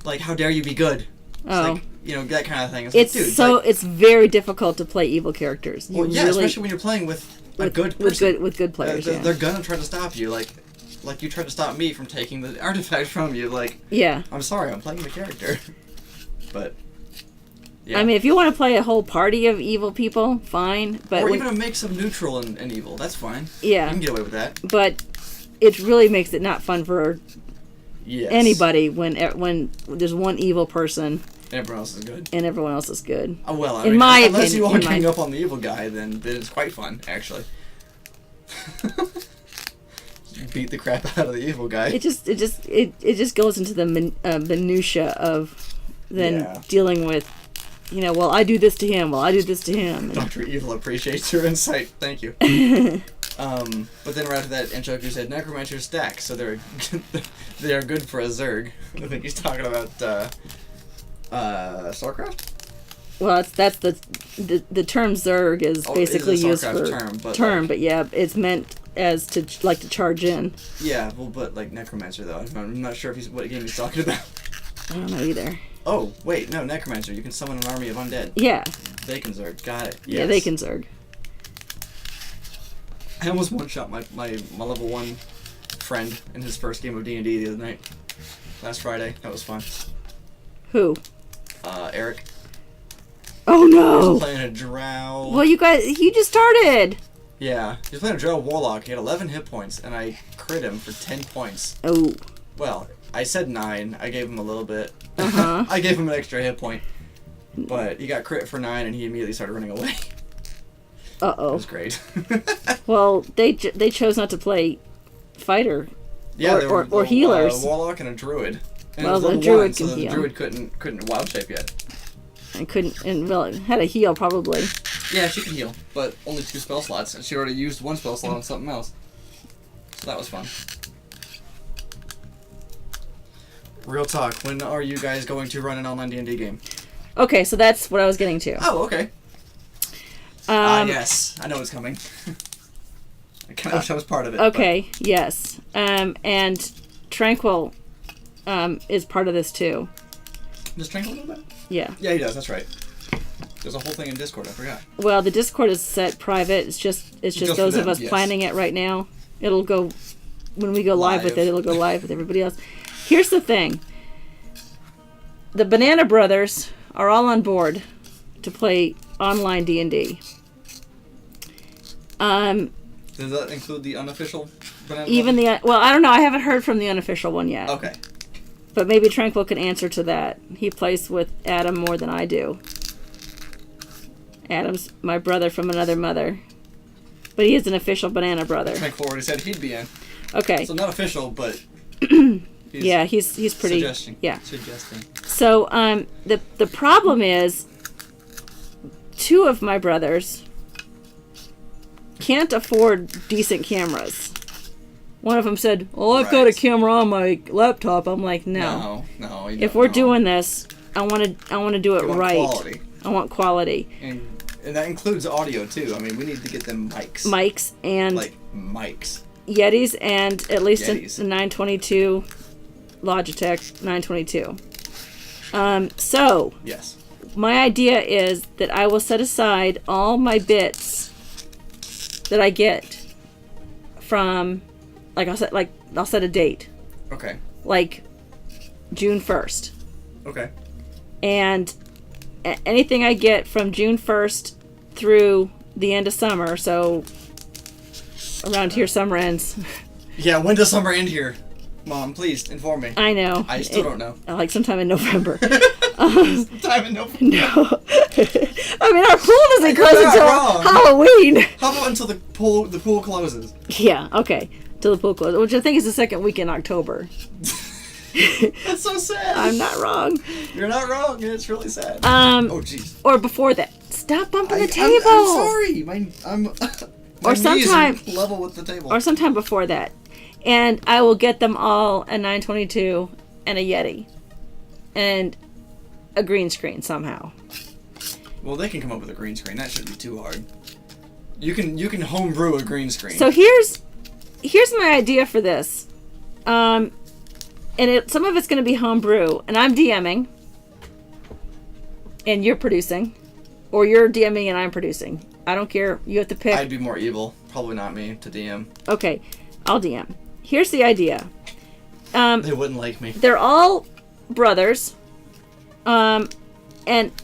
Like, how dare you be good? It's Oh. like, you know, that kind of thing. It's like, dude, so like, it's very difficult to play evil characters. You well, yeah, really, especially when you're playing with a good person. with good players. They're gonna try to stop you, like you tried to stop me from taking the artifact from you. Like, Yeah. I'm sorry, I'm playing the character. But yeah, I mean, if you want to play a whole party of evil people, fine. But or when- even a mix of neutral and evil, that's fine. Yeah. You can get away with that. but it really makes it not fun for Yes. anybody when there's one evil person Everyone else is good. And everyone else is good. Oh, well, I In mean, my unless opinion, you in all my- gang up on the evil guy, then it's quite fun, actually. Beat the crap out of the evil guy. It just goes into the minutia of then Yeah. dealing with, well, I do this to him. Well, I do this to him. And, Dr. Evil appreciates your insight. Thank you. But then right after that, Anchoku said necromancers stack, so they are good for a Zerg. I think he's talking about Starcraft. well, that's the term Zerg is Oh, basically it is a used Starcraft for term, but yeah, it's meant as to charge in. Yeah, well, but like necromancer though. I'm not sure if what game he's talking about. I don't know either. Oh wait, no, necromancer. You can summon an army of undead. Yeah, They can Zerg. Got it. Yes. yeah, they can Zerg. I almost one-shot my level 1 friend in his first game of D&D the other night. Last Friday. That was fun. Who? Eric. Oh He was no! playing a drow. Well, you just started. Yeah. He was playing a drow warlock. He had 11 hit points, and I crit him for 10 points. Oh. Well, I said 9. I gave him a little bit. Uh-huh. I gave him an extra hit point. But he got crit for 9, and he immediately started running away. It Uh-oh. was great. Well, they chose not to play fighter. Yeah, Or- they were or healers. A warlock and a druid. And Well, it was the level druid 1, so can the heal. druid couldn't wild shape yet. And had a heal probably. Yeah, she could heal, but only 2 spell slots, and she already used 1 spell slot on something else. So that was fun. Real talk, when are you guys going to run an online D&D game? Okay, so that's what I was getting to. Oh, okay. Yes, I know it's coming. I kind of wish I was part of it. Okay, yes. And Tranquil is part of this too. But does Tranquil know that? Yeah. Yeah, he does, that's right. There's a whole thing in Discord, I forgot. Well, the Discord is set private. It's just for those of them, us yes. planning it right now. It'll go when we go live with Live. it. It'll go live with everybody else. Here's the thing: the Banana Brothers are all on board to play online D&D. Does that include the unofficial banana? Even the I don't know. I haven't heard from the unofficial one yet. Okay. But maybe Tranquil can answer to that. He plays with Adam more than I do. Adam's my brother from another mother. But he is an official Banana Brother. Tranquil already said he'd be in. Okay. So not official, but Yeah, he's pretty. suggesting. Yeah. Suggesting. So the problem is 2 of my brothers can't afford decent cameras. One of them said, "Oh, I've got a Right. camera on my laptop." I'm like, "No. No. You If don't we're know. doing this, I want to do it You want right. quality. I want quality. And that includes audio too. I mean, we need to get them mics. Mics and Like mics. Yetis and at least Yetis. the 922 Logitech 922. So Yes. my idea is that I will set aside all my bits that I get from, I'll set a date, Okay. like June 1st, Okay. and anything I get from June 1st through the end of summer. So around here, summer ends. Yeah. When does summer end here? Mom, please inform me. I know. I still don't know. Like sometime in November. Time in November. No. I mean, our pool doesn't You're close not until wrong. Halloween. How about until the pool closes? Yeah, okay. Till the pool closes, which I think is the second week in October. That's so sad. I'm not wrong. You're not wrong. It's really sad. Oh jeez. Or before that. Stop bumping the table. I'm sorry. My Or knees sometime- are level with the table. Or sometime before that. And I will get them all a 922 and a Yeti. And a green screen somehow. Well, they can come up with a green screen. That shouldn't be too hard. You can homebrew a green screen. So here's my idea for this. And some of it's going to be homebrew, and I'm DMing, and you're producing, or you're DMing and I'm producing. I don't care. You have to pick. I'd be more evil. Probably not me to DM. Okay, I'll DM. Here's the idea. They wouldn't like me. They're all brothers, and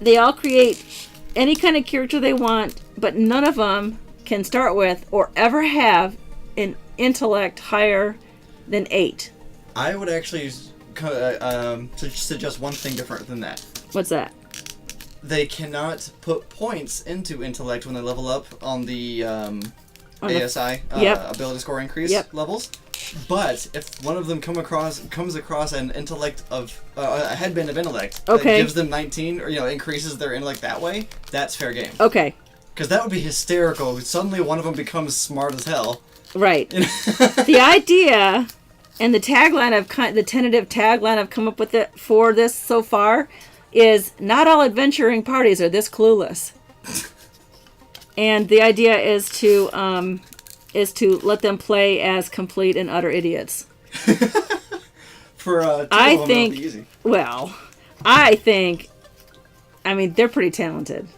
they all create any kind of character they want, but none of them can start with or ever have an intellect higher than 8. I would actually suggest one thing different than that. What's that? They cannot put points into intellect when they level up on the ASI ability score increase levels. But if one of them comes across an intellect of a headband of intellect that gives them 19, or increases their intellect that way, that's fair game. Okay. Because that would be hysterical. Suddenly, one of them becomes smart as hell. Right. The idea and the tentative tagline I've come up with for this so far is not all adventuring parties are this clueless. And the idea is to let them play as complete and utter idiots. For I them, think, it'll be easy. well, I mean, they're pretty talented.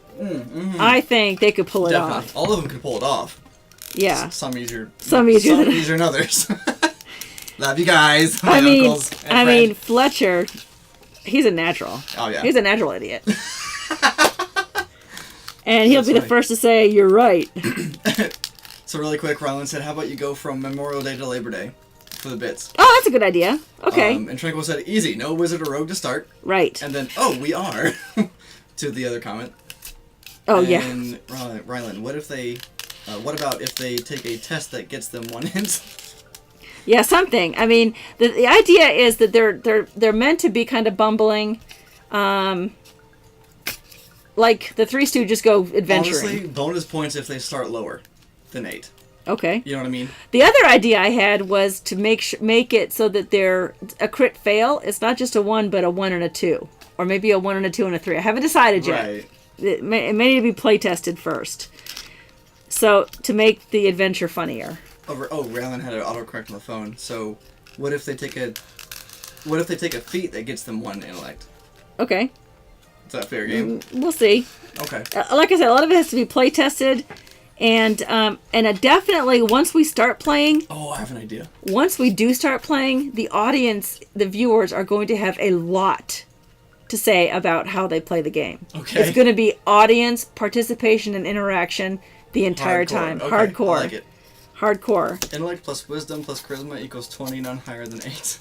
I think they could pull it off. All of them could pull it off. Yeah. Some easier than others. Love you guys. I mean, uncles and friend. Fletcher, he's a natural. Oh yeah. He's a natural idiot. And he'll be the first to say, "You're right." So really quick, Rylan said, "How about you go from Memorial Day to Labor Day for the bits?" Oh, that's a good idea. Okay. And Tranquil said, "Easy, no wizard or rogue to start." Right. And then, we are. To the other comment. Oh and yeah. Rylan, what about if they take a test that gets them 1 hint? Yeah, something. I mean, the idea is that they're meant to be kind of bumbling, like the Three Stooges go adventuring. Honestly, bonus points if they start lower than 8. Okay. You know what I mean? The other idea I had was to make it so that they're a crit fail. It's not just a 1, but a 1 and a 2, or maybe a 1 and a 2 and a 3. I haven't decided yet. Right. It may need to be play tested first. So to make the adventure funnier. Rylan had an autocorrect on the phone. So, what if they take a feat that gets them 1 intellect? Okay. Is that a fair game? We'll see. Okay. Like I said, a lot of it has to be play tested, and definitely once we start playing. Oh, I have an idea. Once we do start playing, the audience, the viewers, are going to have a lot to say about how they play the game. Okay. It's going to be audience participation and interaction the entire time. Okay. Hardcore. I like it. Hardcore. Intellect plus wisdom plus charisma equals 20, none higher than 8.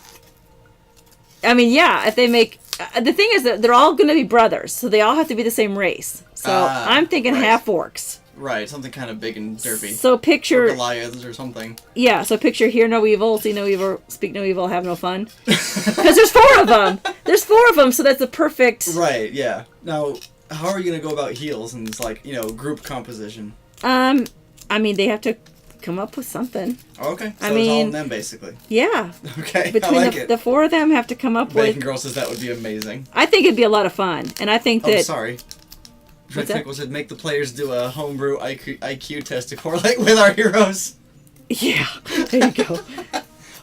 I mean, yeah, if they make... the thing is that they're all going to be brothers, so they all have to be the same race. So I'm thinking half-orcs. Right, something kind of big and derpy. So picture... Or Goliaths or something. Yeah, so picture hear no evil, see no evil, speak no evil, have no fun. Because there's 4 of them! There's 4 of them, so that's the perfect... Right, yeah. Now, how are you going to go about heals and group composition? I mean, they have to come up with something. Okay, so it's all on them, basically. Yeah. Okay, Between I like it. The 4 of them have to come up Bacon with... Girl says that would be amazing. I think it'd be a lot of fun, and I think that... Oh, sorry. What's that? Pickle said, make the players do a homebrew IQ test to correlate with our heroes. Yeah, there you go.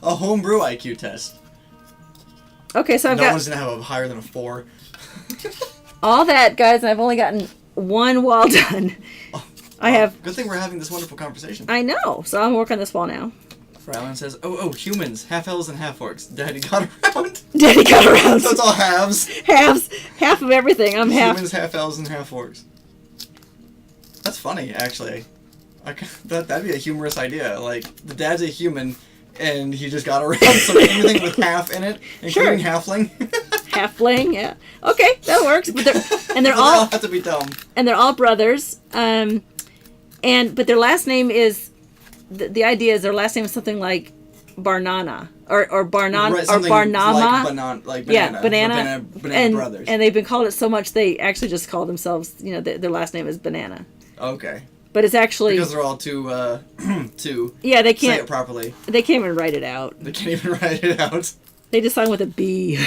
A homebrew IQ test. Okay, so No one's going to have a higher than a 4. all that, guys, and I've only gotten 1 wall done. I have... Good thing we're having this wonderful conversation. I know, so I'm working on this wall now. Rylan says, humans, half elves and half orcs. Daddy got around. Daddy got around. So it's all halves. Half of everything. I'm half. Humans, half elves, and half orcs. That's funny, actually. That'd be a humorous idea. Like, the dad's a human, and he just got around, so everything with half in it, including halfling. Halfling, yeah. Okay, that works. But they're all all have to be dumb. And they're all brothers. But their last name is... The idea is their last name is something like Barnana or Barnana Right, or Barnama. Like banana. Yeah, banana. Banana brothers. And they've been called it so much they actually just call themselves. Their last name is Banana. Okay. But it's actually because they're all too yeah, they can't say it properly. They can't even write it out. They can't even write it out. They just sign with a B.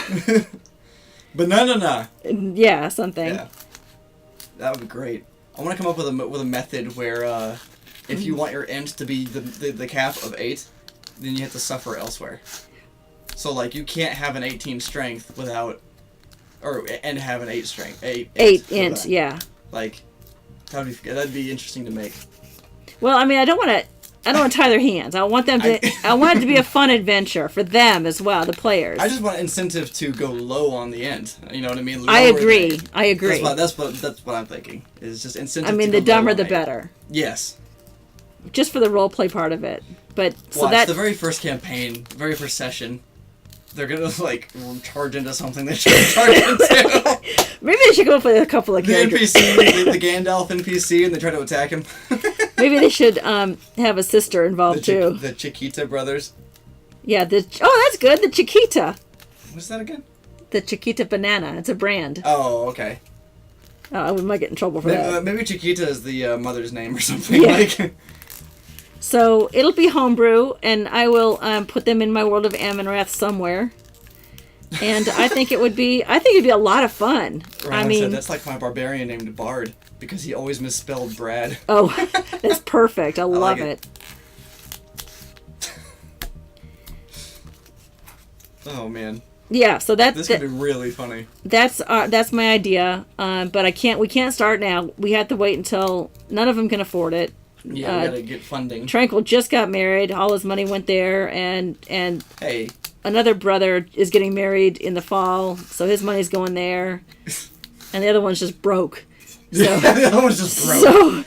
Banana. Yeah, something. Yeah. That would be great. I want to come up with a method where if you want your int to be the cap of 8, then you have to suffer elsewhere. So like you can't have an 18 strength without, and have an 8 strength. 8 int, yeah. Like that'd be interesting to make. Well, I mean, I don't want to tie their hands. I want them to. I want it to be a fun adventure for them as well, the players. I just want incentive to go low on the end. You know what I mean? I agree. I agree. That's what I'm thinking. Is just incentive. I mean, to the go low dumber on the 8. better. Yes. Just for the role play part of it, but so Watch, that the very first campaign, very first session. they're gonna like charge into something they shouldn't charge into. Maybe they should come up with a couple of The characters. NPC, the Gandalf NPC, and they try to attack him. Maybe they should have a sister involved too. The Chiquita brothers. Yeah, that's good. The Chiquita. What's that again? The Chiquita banana. It's a brand. Oh, okay. We might get in trouble for that. Maybe Chiquita is the mother's name or something. Yeah. Like. So it'll be homebrew, and I will put them in my world of Amonrath somewhere. And I think it'd be a lot of fun. Ryan I mean, said that's like my barbarian named Bard because he always misspelled Brad. oh, that's perfect. I love like it. Oh man. Yeah, so This could be really funny. That's my idea. But we can't start now. We have to wait until none of them can afford it. Yeah, we gotta get funding. Tranquil just got married. All his money went there, and Hey. another brother is getting married in the fall, so his money's going there, and the other one's just broke. So The other one's just broke.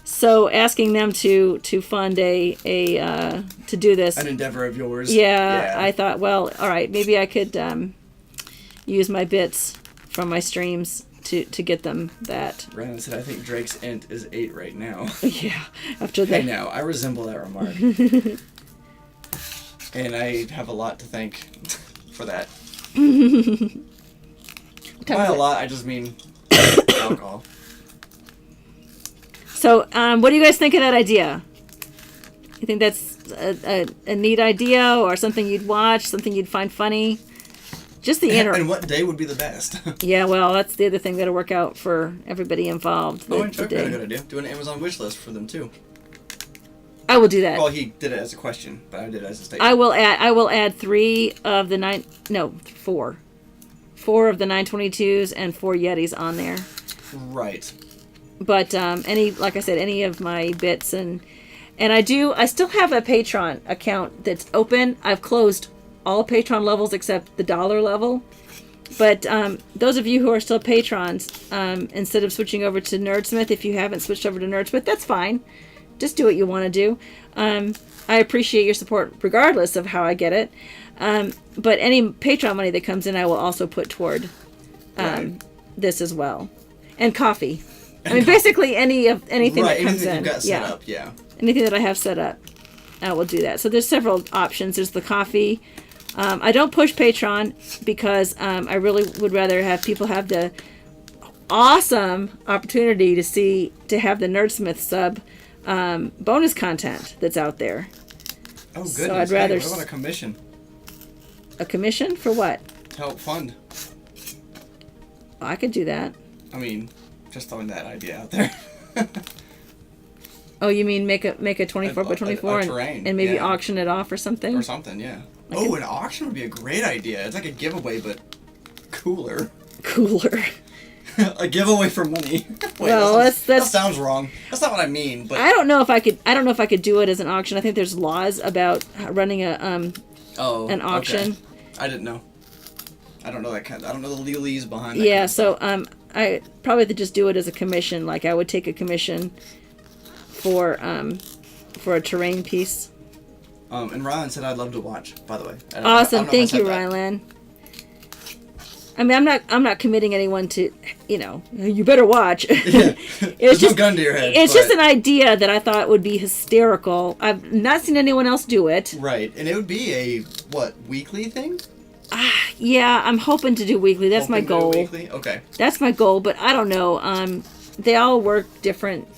so asking them to fund to do this. An endeavor of yours. Yeah, I thought, well, all right, maybe I could use my bits from my streams to get them that. Ryan said, I think Drake's int is 8 right now. Yeah, after Hey that. now, I resemble that remark. And I have a lot to thank for that. By a lot, I just mean alcohol. So, what do you guys think of that idea? You think that's a neat idea, or something you'd watch, something you'd find funny? Just the And what day would be the best? Yeah, well, that's the other thing that'll work out for everybody involved. And Chuck had a good idea. Do an Amazon wish list for them too. I will do that. Well, he did it as a question, but I did it as a statement. I will add 4 of the 922s and 4 Yetis on there. Right. But like I said, any of my bits and I still have a Patreon account that's open. I've closed all Patreon levels except the dollar level. But those of you who are still patrons, instead of switching over to Nerdsmith, if you haven't switched over to Nerdsmith, that's fine. Just do what you want to do. I appreciate your support regardless of how I get it. But any Patreon money that comes in, I will also put toward this as well. And coffee. I mean, basically anything that comes in. Anything you've got set up, yeah. Anything that I have set up, I will do that. So there's several options. There's the coffee. I don't push Patreon because I really would rather have people have the awesome opportunity to have the Nerdsmith sub bonus content that's out there. Oh, goodness. So I'd rather Hey, what about a commission? A commission for what? To help fund. Oh, I could do that. I mean, just throwing that idea out there. Oh, you mean make a 24 by 24 a terrain, and maybe yeah. auction it off or something? Or something, yeah. Oh, an auction would be a great idea. It's like a giveaway, but cooler. Cooler. A giveaway for money. Wait, Well, that that's sounds wrong. That's not what I mean. But I don't know if I could do it as an auction. I think there's laws about running an auction. Okay. I didn't know. I don't know that kind. I don't know the legalese behind that. Yeah, kind of so stuff. I probably could just do it as a commission. Like I would take a commission for a terrain piece. And Rylan said I'd love to watch. By the way. Awesome, thank you, Rylan. I mean, I'm not committing anyone to, you better watch. Yeah. It's just no gun to your head. It's just an idea that I thought would be hysterical. I've not seen anyone else do it. Right, and it would be a weekly thing? Yeah, I'm hoping to do weekly. That's my Hoping to do goal. Weekly? Okay. That's my goal, but I don't know. They all work different.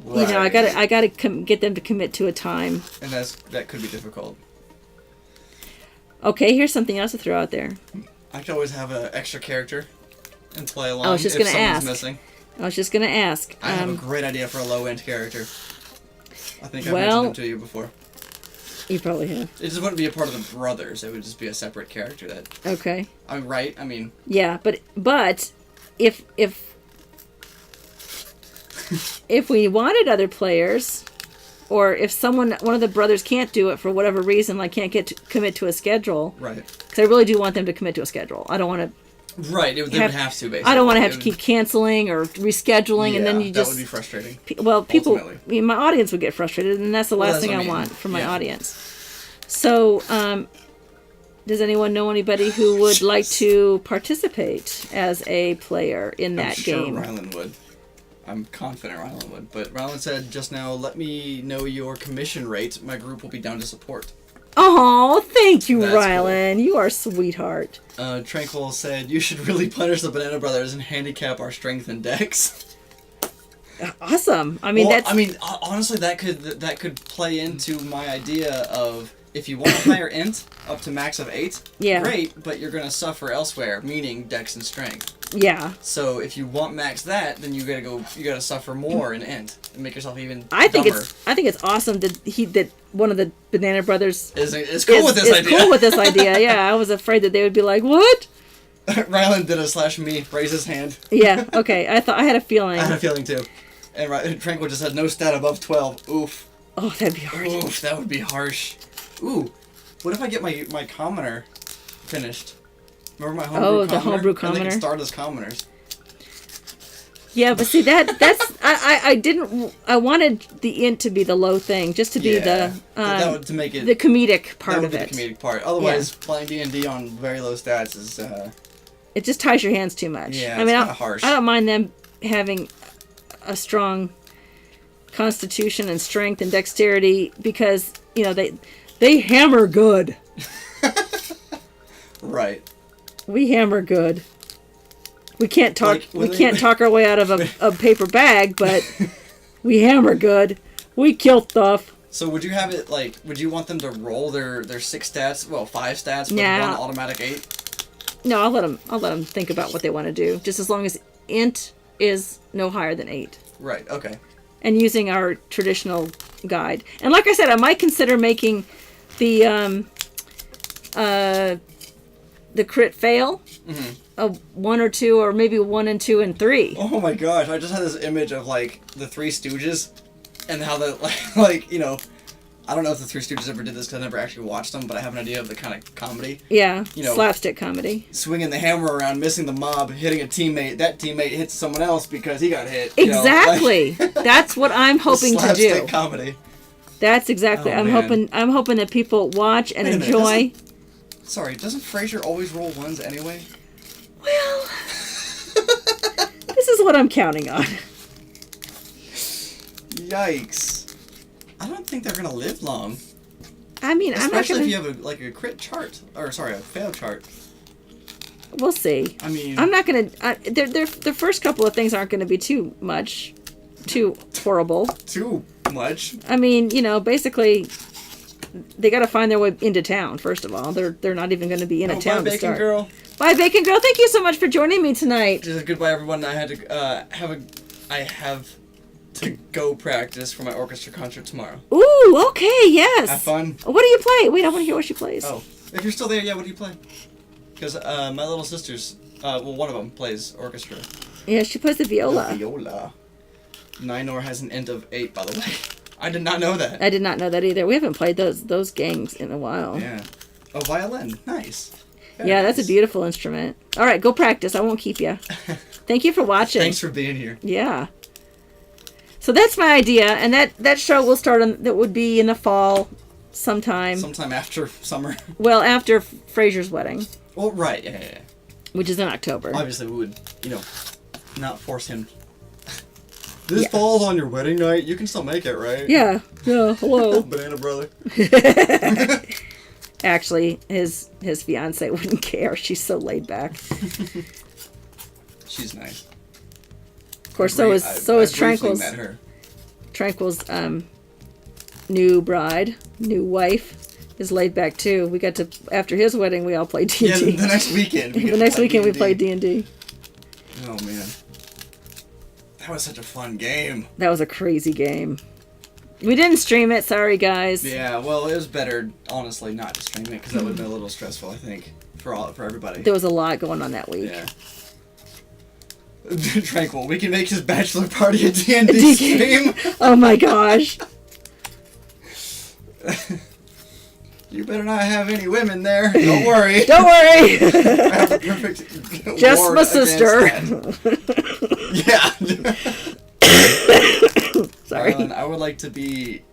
Right. I gotta get them to commit to a time. And that could be difficult. Okay, here's something else to throw out there. I could always have an extra character and play along I was just if gonna someone's ask. missing. I was just gonna ask. I have a great idea for a low-end character. I think I've Well- mentioned them to you before. You probably have. It just wouldn't be a part of the brothers. It would just be a separate character that... Okay. I'm right. I mean... Yeah, but if if we wanted other players, or if one of the brothers can't do it for whatever reason, like can't commit to a schedule, Right. because I really do want them to commit to a schedule. I don't want to. Right. They would have to, basically. I don't want to have to keep canceling or rescheduling, and then you just. that would be frustrating. People, ultimately. my audience would get frustrated, and that's the last that's thing what I I mean. want for my Yeah. audience. So, Does anyone know anybody who would like to participate as a player in that I'm sure game? Rylan would. I'm confident Rylan would. But Rylan said just now, let me know your commission rate. My group will be down to support. Oh, thank you, That's Rylan. Cool. You are a sweetheart. Tranquil said, you should really punish the Banana Brothers and handicap our strength and dex. Awesome. I mean, honestly, that could play into my idea of if you want a higher int up to max of 8, great, but you're gonna suffer elsewhere, meaning dex and strength. Yeah. So if you want max that, then you gotta suffer more in int and make yourself even I think dumber. I think it's awesome that one of the Banana Brothers is cool with this idea. Cool with this idea. Yeah, I was afraid that they would be like, "What?" Rylan did a /me, raise his hand. Yeah. Okay. I had a feeling. I had a feeling too. And Tranquil just said no stat above 12. Oof. Oh, that'd be hard. Oof, that would be harsh. Ooh, what if I get my commoner finished? Remember my homebrew commoner? The homebrew And commoner. they can start as commoners. Yeah, but see that's I wanted the int to be the low thing, just to be that would, to make it the comedic part that would of be it. the comedic part. Otherwise, playing D&D on very low stats is it just ties your hands too much. Yeah, I mean, it's kind of harsh. I don't mind them having a strong constitution and strength and dexterity because they hammer good. Right. We hammer good. We can't talk. Like, we can't talk our way out of a paper bag, but we hammer good. We kill stuff. So would you have it would you want them to roll their 6 stats, 5 stats, with Nah. 1 automatic 8? No, I'll let them think about what they want to do. Just as long as int is no higher than 8. Right. Okay. And using our traditional guide. And like I said, I might consider making the crit fail a 1 or 2, or maybe 1 and 2 and 3. Oh my gosh! I just had this image of the Three Stooges, and how the I don't know if the Three Stooges ever did this because I never actually watched them, but I have an idea of the kind of comedy. Yeah, slapstick comedy. Swinging the hammer around, missing the mob, hitting a teammate. That teammate hits someone else because he got hit. Exactly. That's what I'm hoping to do. Slapstick comedy. That's exactly. Oh, I'm hoping that people watch and enjoy. Sorry, doesn't Frasier always roll 1s anyway? Well, this is what I'm counting on. Yikes! I don't think they're gonna live long. I mean, especially if you have a crit chart, or sorry, a fail chart. We'll see. I mean, I'm not gonna. The first couple of things aren't gonna be too horrible. Too much. I mean, basically, they got to find their way into town. First of all, they're not even going to be in a town bye, to Bacon start. Girl. Bye, Bacon Girl. Thank you so much for joining me tonight. Just goodbye, everyone. I had to I have to go practice for my orchestra concert tomorrow. Ooh, okay, yes. Have fun. What do you play? Wait, I want to hear what she plays. Oh, if you're still there, yeah. What do you play? Because my little sister's one of them plays orchestra. Yeah, she plays the viola. The viola. Ninor has an int of 8, by the way. I did not know that. I did not know that either. We haven't played those games in a while. Yeah. Oh, violin. Nice. Very yeah, that's a nice. beautiful instrument. All right, go practice. I won't keep you. Thank you for watching. Thanks for being here. Yeah. So that's my idea, and that show will start that would be in the fall sometime. Sometime after summer. Well, after Frasier's wedding. Well, right. Yeah. Which is in October. Obviously, we would, not force him. This falls on your wedding night. You can still make it, right? Yeah. Yeah. Hello. Banana brother. Actually, his fiance wouldn't care. She's so laid back. She's nice. Of course, so is Tranquil's. Met her. Tranquil's new bride, new wife, is laid back too. We got to after his wedding, we all played D&D. Yeah, the next weekend. The next weekend we played D&D. Oh man. That was such a fun game. That was a crazy game. We didn't stream it. Sorry, guys. Yeah, well, it was better, honestly, not to stream it because that would have been a little stressful, I think, for everybody. There was a lot going on that week. Yeah. Tranquil, we can make his bachelor party a D&D stream. Oh my gosh. You better not have any women there. Don't worry. Don't worry. I have a perfect Just ward my against sister. that. Yeah. Sorry. Rylan, I would like to be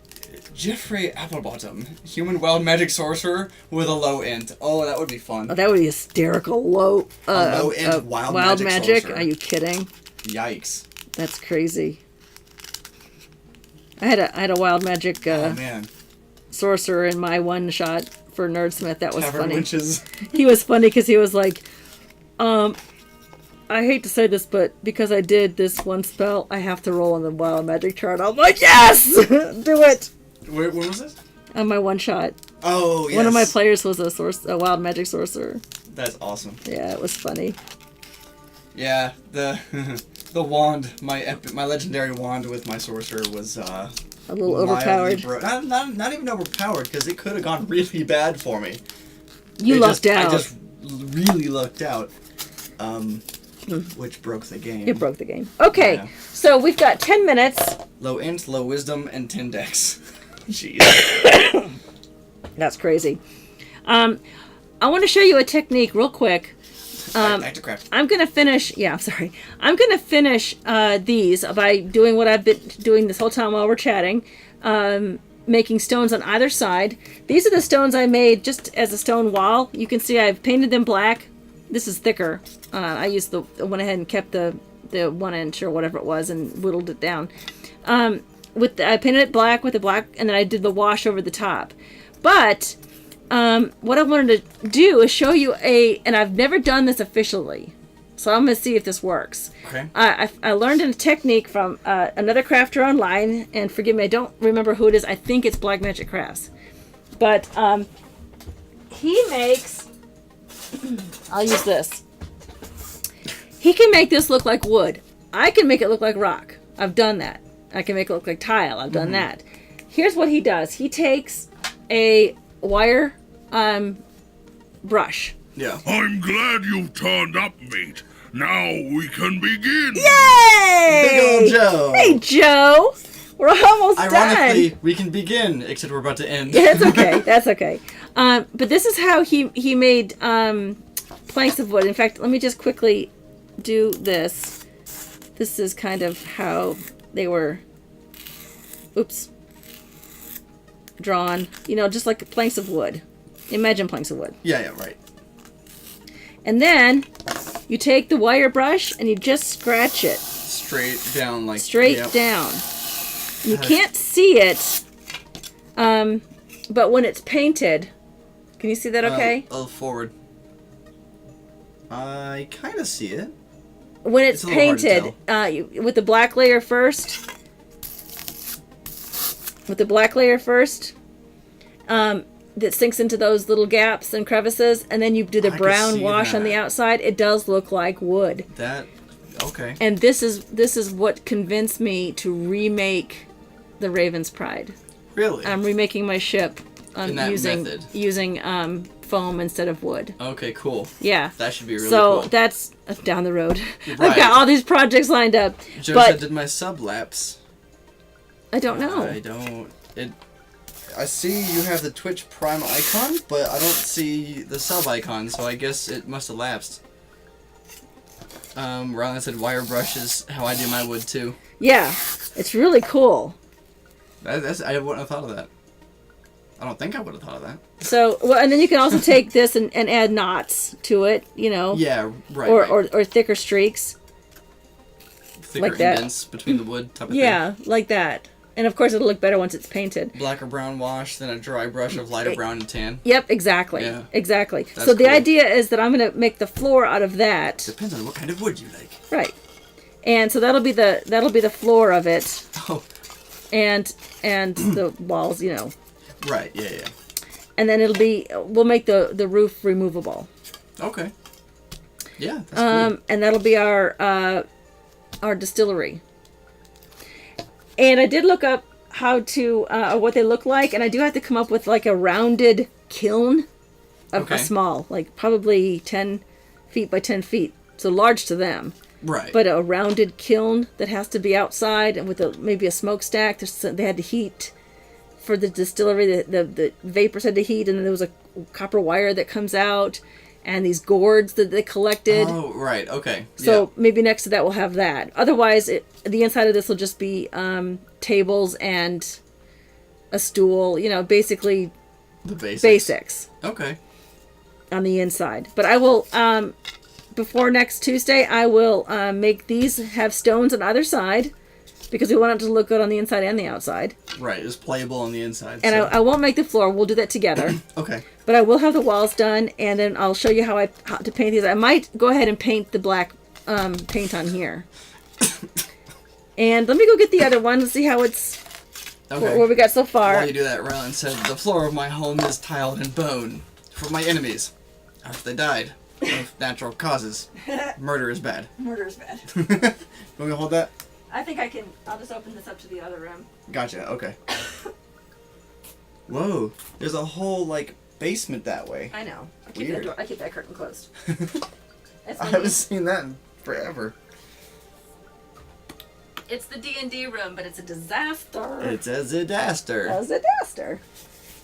Jeffrey Applebottom, human wild magic sorcerer with a low int. Oh, that would be fun. Oh, that would be hysterical. Low int wild magic sorcerer. Are you kidding? Yikes. That's crazy. I had a wild magic Oh man. sorcerer in my one shot for Nerdsmith. That was Tavern funny. witches. He was funny because he was like, I hate to say this, but because I did this one spell, I have to roll on the wild magic chart. I'm like, yes! Do it! When was this? On my one shot. Oh, yes. One of my players was a wild magic sorcerer. That's awesome. Yeah, it was funny. Yeah, the the wand, my legendary wand with my sorcerer was A little overpowered. Not even overpowered, because it could have gone really bad for me. You lucked out. I just really lucked out. Which broke the game. It broke the game. Okay, Yeah. so we've got 10 minutes. Low int, low wisdom, and 10 dex. Jeez. That's crazy. I want to show you a technique real quick. Back to craft. I'm going to finish... Yeah, I'm sorry. I'm going to finish these by doing what I've been doing this whole time while we're chatting. Making stones on either side. These are the stones I made just as a stone wall. You can see I've painted them black. This is thicker. I went ahead and kept the 1 inch or whatever it was and whittled it down. I painted it black with the black, and then I did the wash over the top. But what I wanted to do is show you and I've never done this officially, so I'm going to see if this works. Okay. I learned a technique from another crafter online, and forgive me, I don't remember who it is. I think it's Black Magic Crafts. But he makes... I'll use this. He can make this look like wood. I can make it look like rock. I've done that. I can make it look like tile. I've done that. Here's what he does. He takes a wire brush. Yeah. I'm glad you've turned up, mate. Now we can begin. Yay! Big old Joe. Hey, Joe. We're almost Ironically, done. we can begin, except we're about to end. That's okay. That's okay. But this is how he made planks of wood. In fact, let me just quickly do this. This is kind of how they were, drawn. You know, just like planks of wood. Imagine planks of wood. Yeah, right. And then you take the wire brush and you just scratch it. Straight down, like... Straight yep. down. You can't see it, but when it's painted, can you see that okay? A little forward. I kind of see it. When it's a little hard to painted, with the black layer first, that sinks into those little gaps and crevices, and then you do the I can brown see wash on the that. outside, it does look like wood. Okay. And this is what convinced me to remake the Raven's Pride. Really? I'm remaking my ship In that method. using foam instead of wood. Okay, cool. Yeah. That should be really so cool. that's down the road. I've Right. got all these projects lined up. Joe but said, did my sub lapse? I don't know. I don't... I see you have the Twitch Prime icon, but I don't see the sub icon, so I guess it must have lapsed. Ron said wire brush is how I do my wood too. Yeah, it's really cool. I wouldn't have thought of that. I don't think I would have thought of that. So, well, and then you can also take this and add knots to it, you know. Yeah, right. Or thicker streaks. Thicker like that. indents between the wood type of Yeah, like that. And of course it'll look better once it's painted. thing. Black or brown wash, then a dry brush of lighter brown and tan. Yep, exactly. Yeah. Exactly. That's So the cool. idea is that I'm going to make the floor out of that. Depends on what kind of wood you like. Right. And so that'll be the floor of it, Oh, and the walls, you know. right. Yeah. And then we'll make the roof removable. Okay. Yeah, that's cool. And that'll be our distillery. And I did look up how to what they look like, and I do have to come up with like a rounded kiln of Okay. a small, like probably 10 feet by 10 feet, so large to them. Right. But a rounded kiln that has to be outside and with maybe a smokestack. They had to heat for the distillery. The vapors had to heat, and then there was a copper wire that comes out, and these gourds that they collected. Oh, right. Okay. So maybe next to that we'll have that. Otherwise, the inside of this will just be tables and a stool, basically The basics. basics Okay. on the inside. But I will, before next Tuesday, I will make these have stones on either side because we want it to look good on the inside and the outside. Right, it's playable on the inside. And so. I won't make the floor. We'll do that together. Okay. But I will have the walls done, and then I'll show you how to paint these. I might go ahead and paint the black paint on here. And let me go get the other one. Let's see how it's Okay. where we got so far. While you do that, Rylan said, "The floor of my home is tiled in bone for my enemies. After they died of natural causes. Murder is bad." Murder is bad. You want me to hold that? I think I can. I'll just open this up to the other room. Gotcha. Okay. Whoa. There's a whole basement that way. I know. Weird. I keep that curtain closed. I haven't seen that in forever. It's the D&D room, but it's a disaster. It's a disaster. A disaster.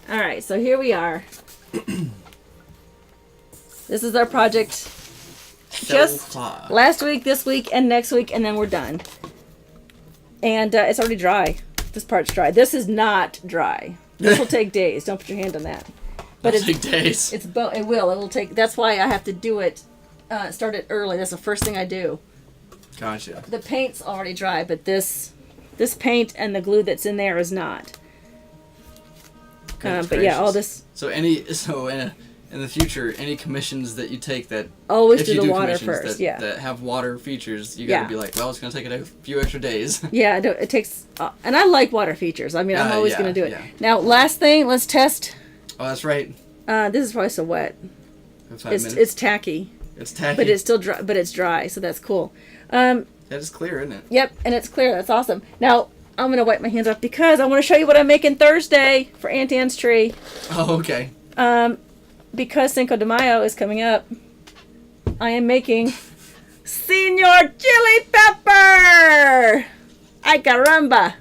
All right, so here we are. This is our project. Just far. last week, this week, and next week, and then we're done. And it's already dry. This part's dry. This is not dry. This will take days. Don't put your hand on that. But It'll take days. It will. It will take. That's why I have to do it. Start it early. That's the first thing I do. Gotcha. The paint's already dry, but this paint and the glue that's in there is not. But yeah, all this. So in the future, any commissions that you take that Always if do you the do water commissions first. that have water features, you gotta Yeah. be like, well, it's gonna take it a few extra days. Yeah, it takes. And I like water features. I mean, I'm always yeah, going to do it. yeah. Now, last thing, let's test. Oh, that's right. This is probably so wet. 5 minutes. It's tacky, It's tacky. but it's still dry. But it's dry, so that's cool. That is clear, isn't it? Yep, and it's clear. That's awesome. Now I'm gonna wipe my hands off because I want to show you what I'm making Thursday for Aunt Anne's tree. Oh, okay. Because Cinco de Mayo is coming up, I am making Senor Chili Pepper. Ay caramba!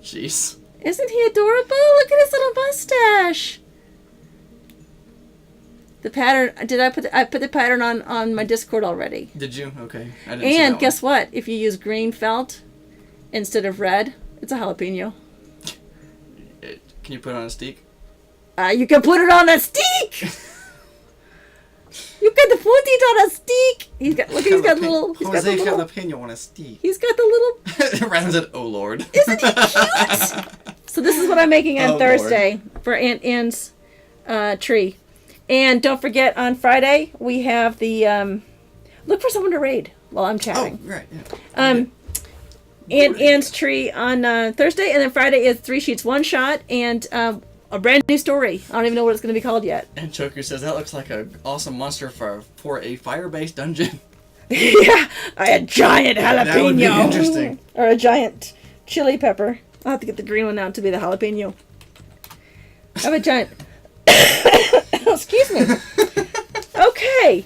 Jeez. Isn't he adorable? Look at his little mustache. The pattern. I put the pattern on my Discord already. Did you? Okay. I didn't see And that guess what? If you use green felt instead of red, it's a jalapeno. one. Can you put it on a steak? You can put it on a steak. You can put it on a steak. He's got little. He's got the Jose little. jalapeno on a steak. He's got the little. Rather said, "Oh Lord." Isn't he cute? So this is what I'm making on Oh, Thursday for Aunt Anne's tree. And don't forget, on Friday, we have the... look for someone to raid while I'm Oh, chatting. right. Yeah. Aunt Anne's tree on Thursday, and then Friday is 3 sheets, 1 shot, and a brand new story. I don't even know what it's going to be called yet. And Choku says that looks like an awesome monster for a fire-based dungeon. Yeah, a giant jalapeno. That would be interesting. Or a giant chili pepper. I'll have to get the green one out to be the jalapeno. I have a giant... Excuse me. Okay.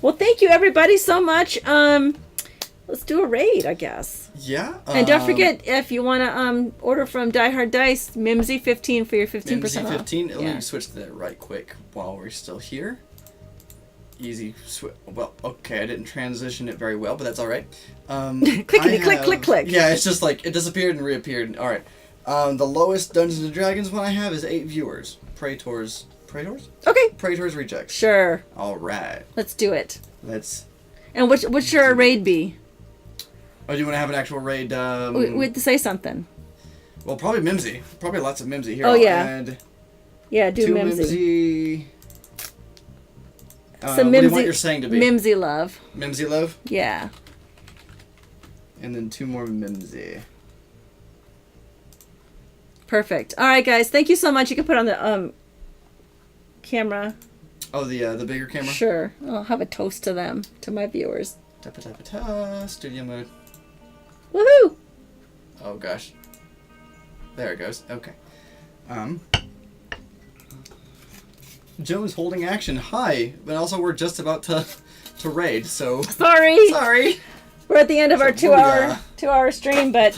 Well, thank you everybody so much. Let's do a raid, I guess. Yeah. And don't forget, if you want to order from Die Hard Dice, Mimsy 15 for your 15% off. 15. Let Yeah. me switch to that right quick while we're still here. Easy. Well, okay, I didn't transition it very well, but that's all right. Clickety click, click, click. Yeah, it's just like it disappeared and reappeared. All right. The lowest Dungeons and Dragons one I have is 8 viewers. Praetors? Okay. Praetors rejects. Sure. All right. Let's do it. Let's. And what should our raid be? Oh, do you want to have an actual raid? We had to say something. Well, probably Mimsy. Probably lots of Mimsy here. Oh, yeah. And Yeah, do 2 Mimsy. Mimsy. Some What do you Mimsy, want your saying to be? Mimsy love. Mimsy love? Yeah. And then 2 more Mimsy. Perfect. All right, guys. Thank you so much. You can put on the camera. Oh, the bigger camera? Sure. I'll have a toast to them, to my viewers. Ta-pa-ta-pa-ta. Studio mode. Woohoo! Oh, gosh. There it goes. Okay. Joe's holding action. Hi. But also we're just about to raid, so... Sorry. Sorry. We're at the end of our Booyah. 2-hour stream, but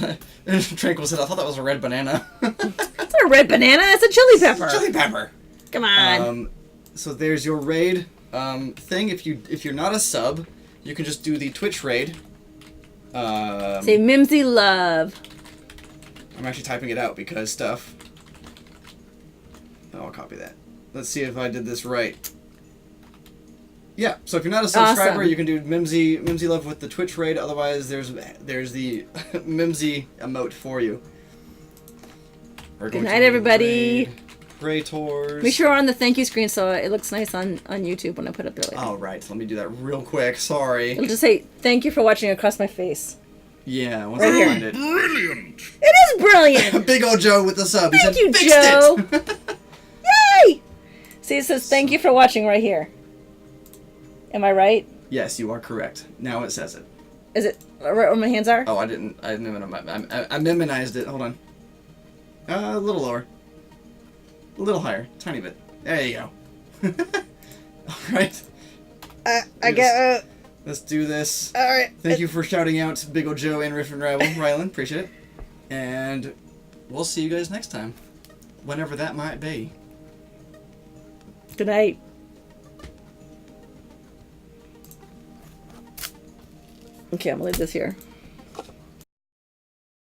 Tranquil said, I thought that was a red banana. it's not a red banana. It's a chili pepper. Chili pepper. Come on. So there's your raid thing. If you're not a sub, you can just do the Twitch raid. Say Mimsy love. I'm actually typing it out because stuff. I'll copy that. Let's see if I did this right. Yeah, so if you're not a subscriber, Awesome. you can do Mimsy Love with the Twitch raid. Otherwise, there's the Mimsy emote for you. Good night, everybody. Moderators. Make sure we're on the thank you screen so it looks nice on YouTube when I put it up there later. All right, let me do that real quick. Sorry. It'll just say thank you for watching across my face. Yeah, once Right I here. find it. Brilliant! It is brilliant. Big old Joe with the sub. He Thank said, you, "Fixed Joe." it." Yay! See, it says thank you for watching right here. Am I right? Yes, you are correct. Now it says it. Is it right where my hands are? Oh, I memonized it. Hold on. A little lower. A little higher. Tiny bit. There you go. All right. I get. Let's do this. All right. Thank you for shouting out Big Ol' Joe and Riff and Rylan. Appreciate it. And we'll see you guys next time. Whenever that might be. Good night. Okay, I'm gonna leave this here.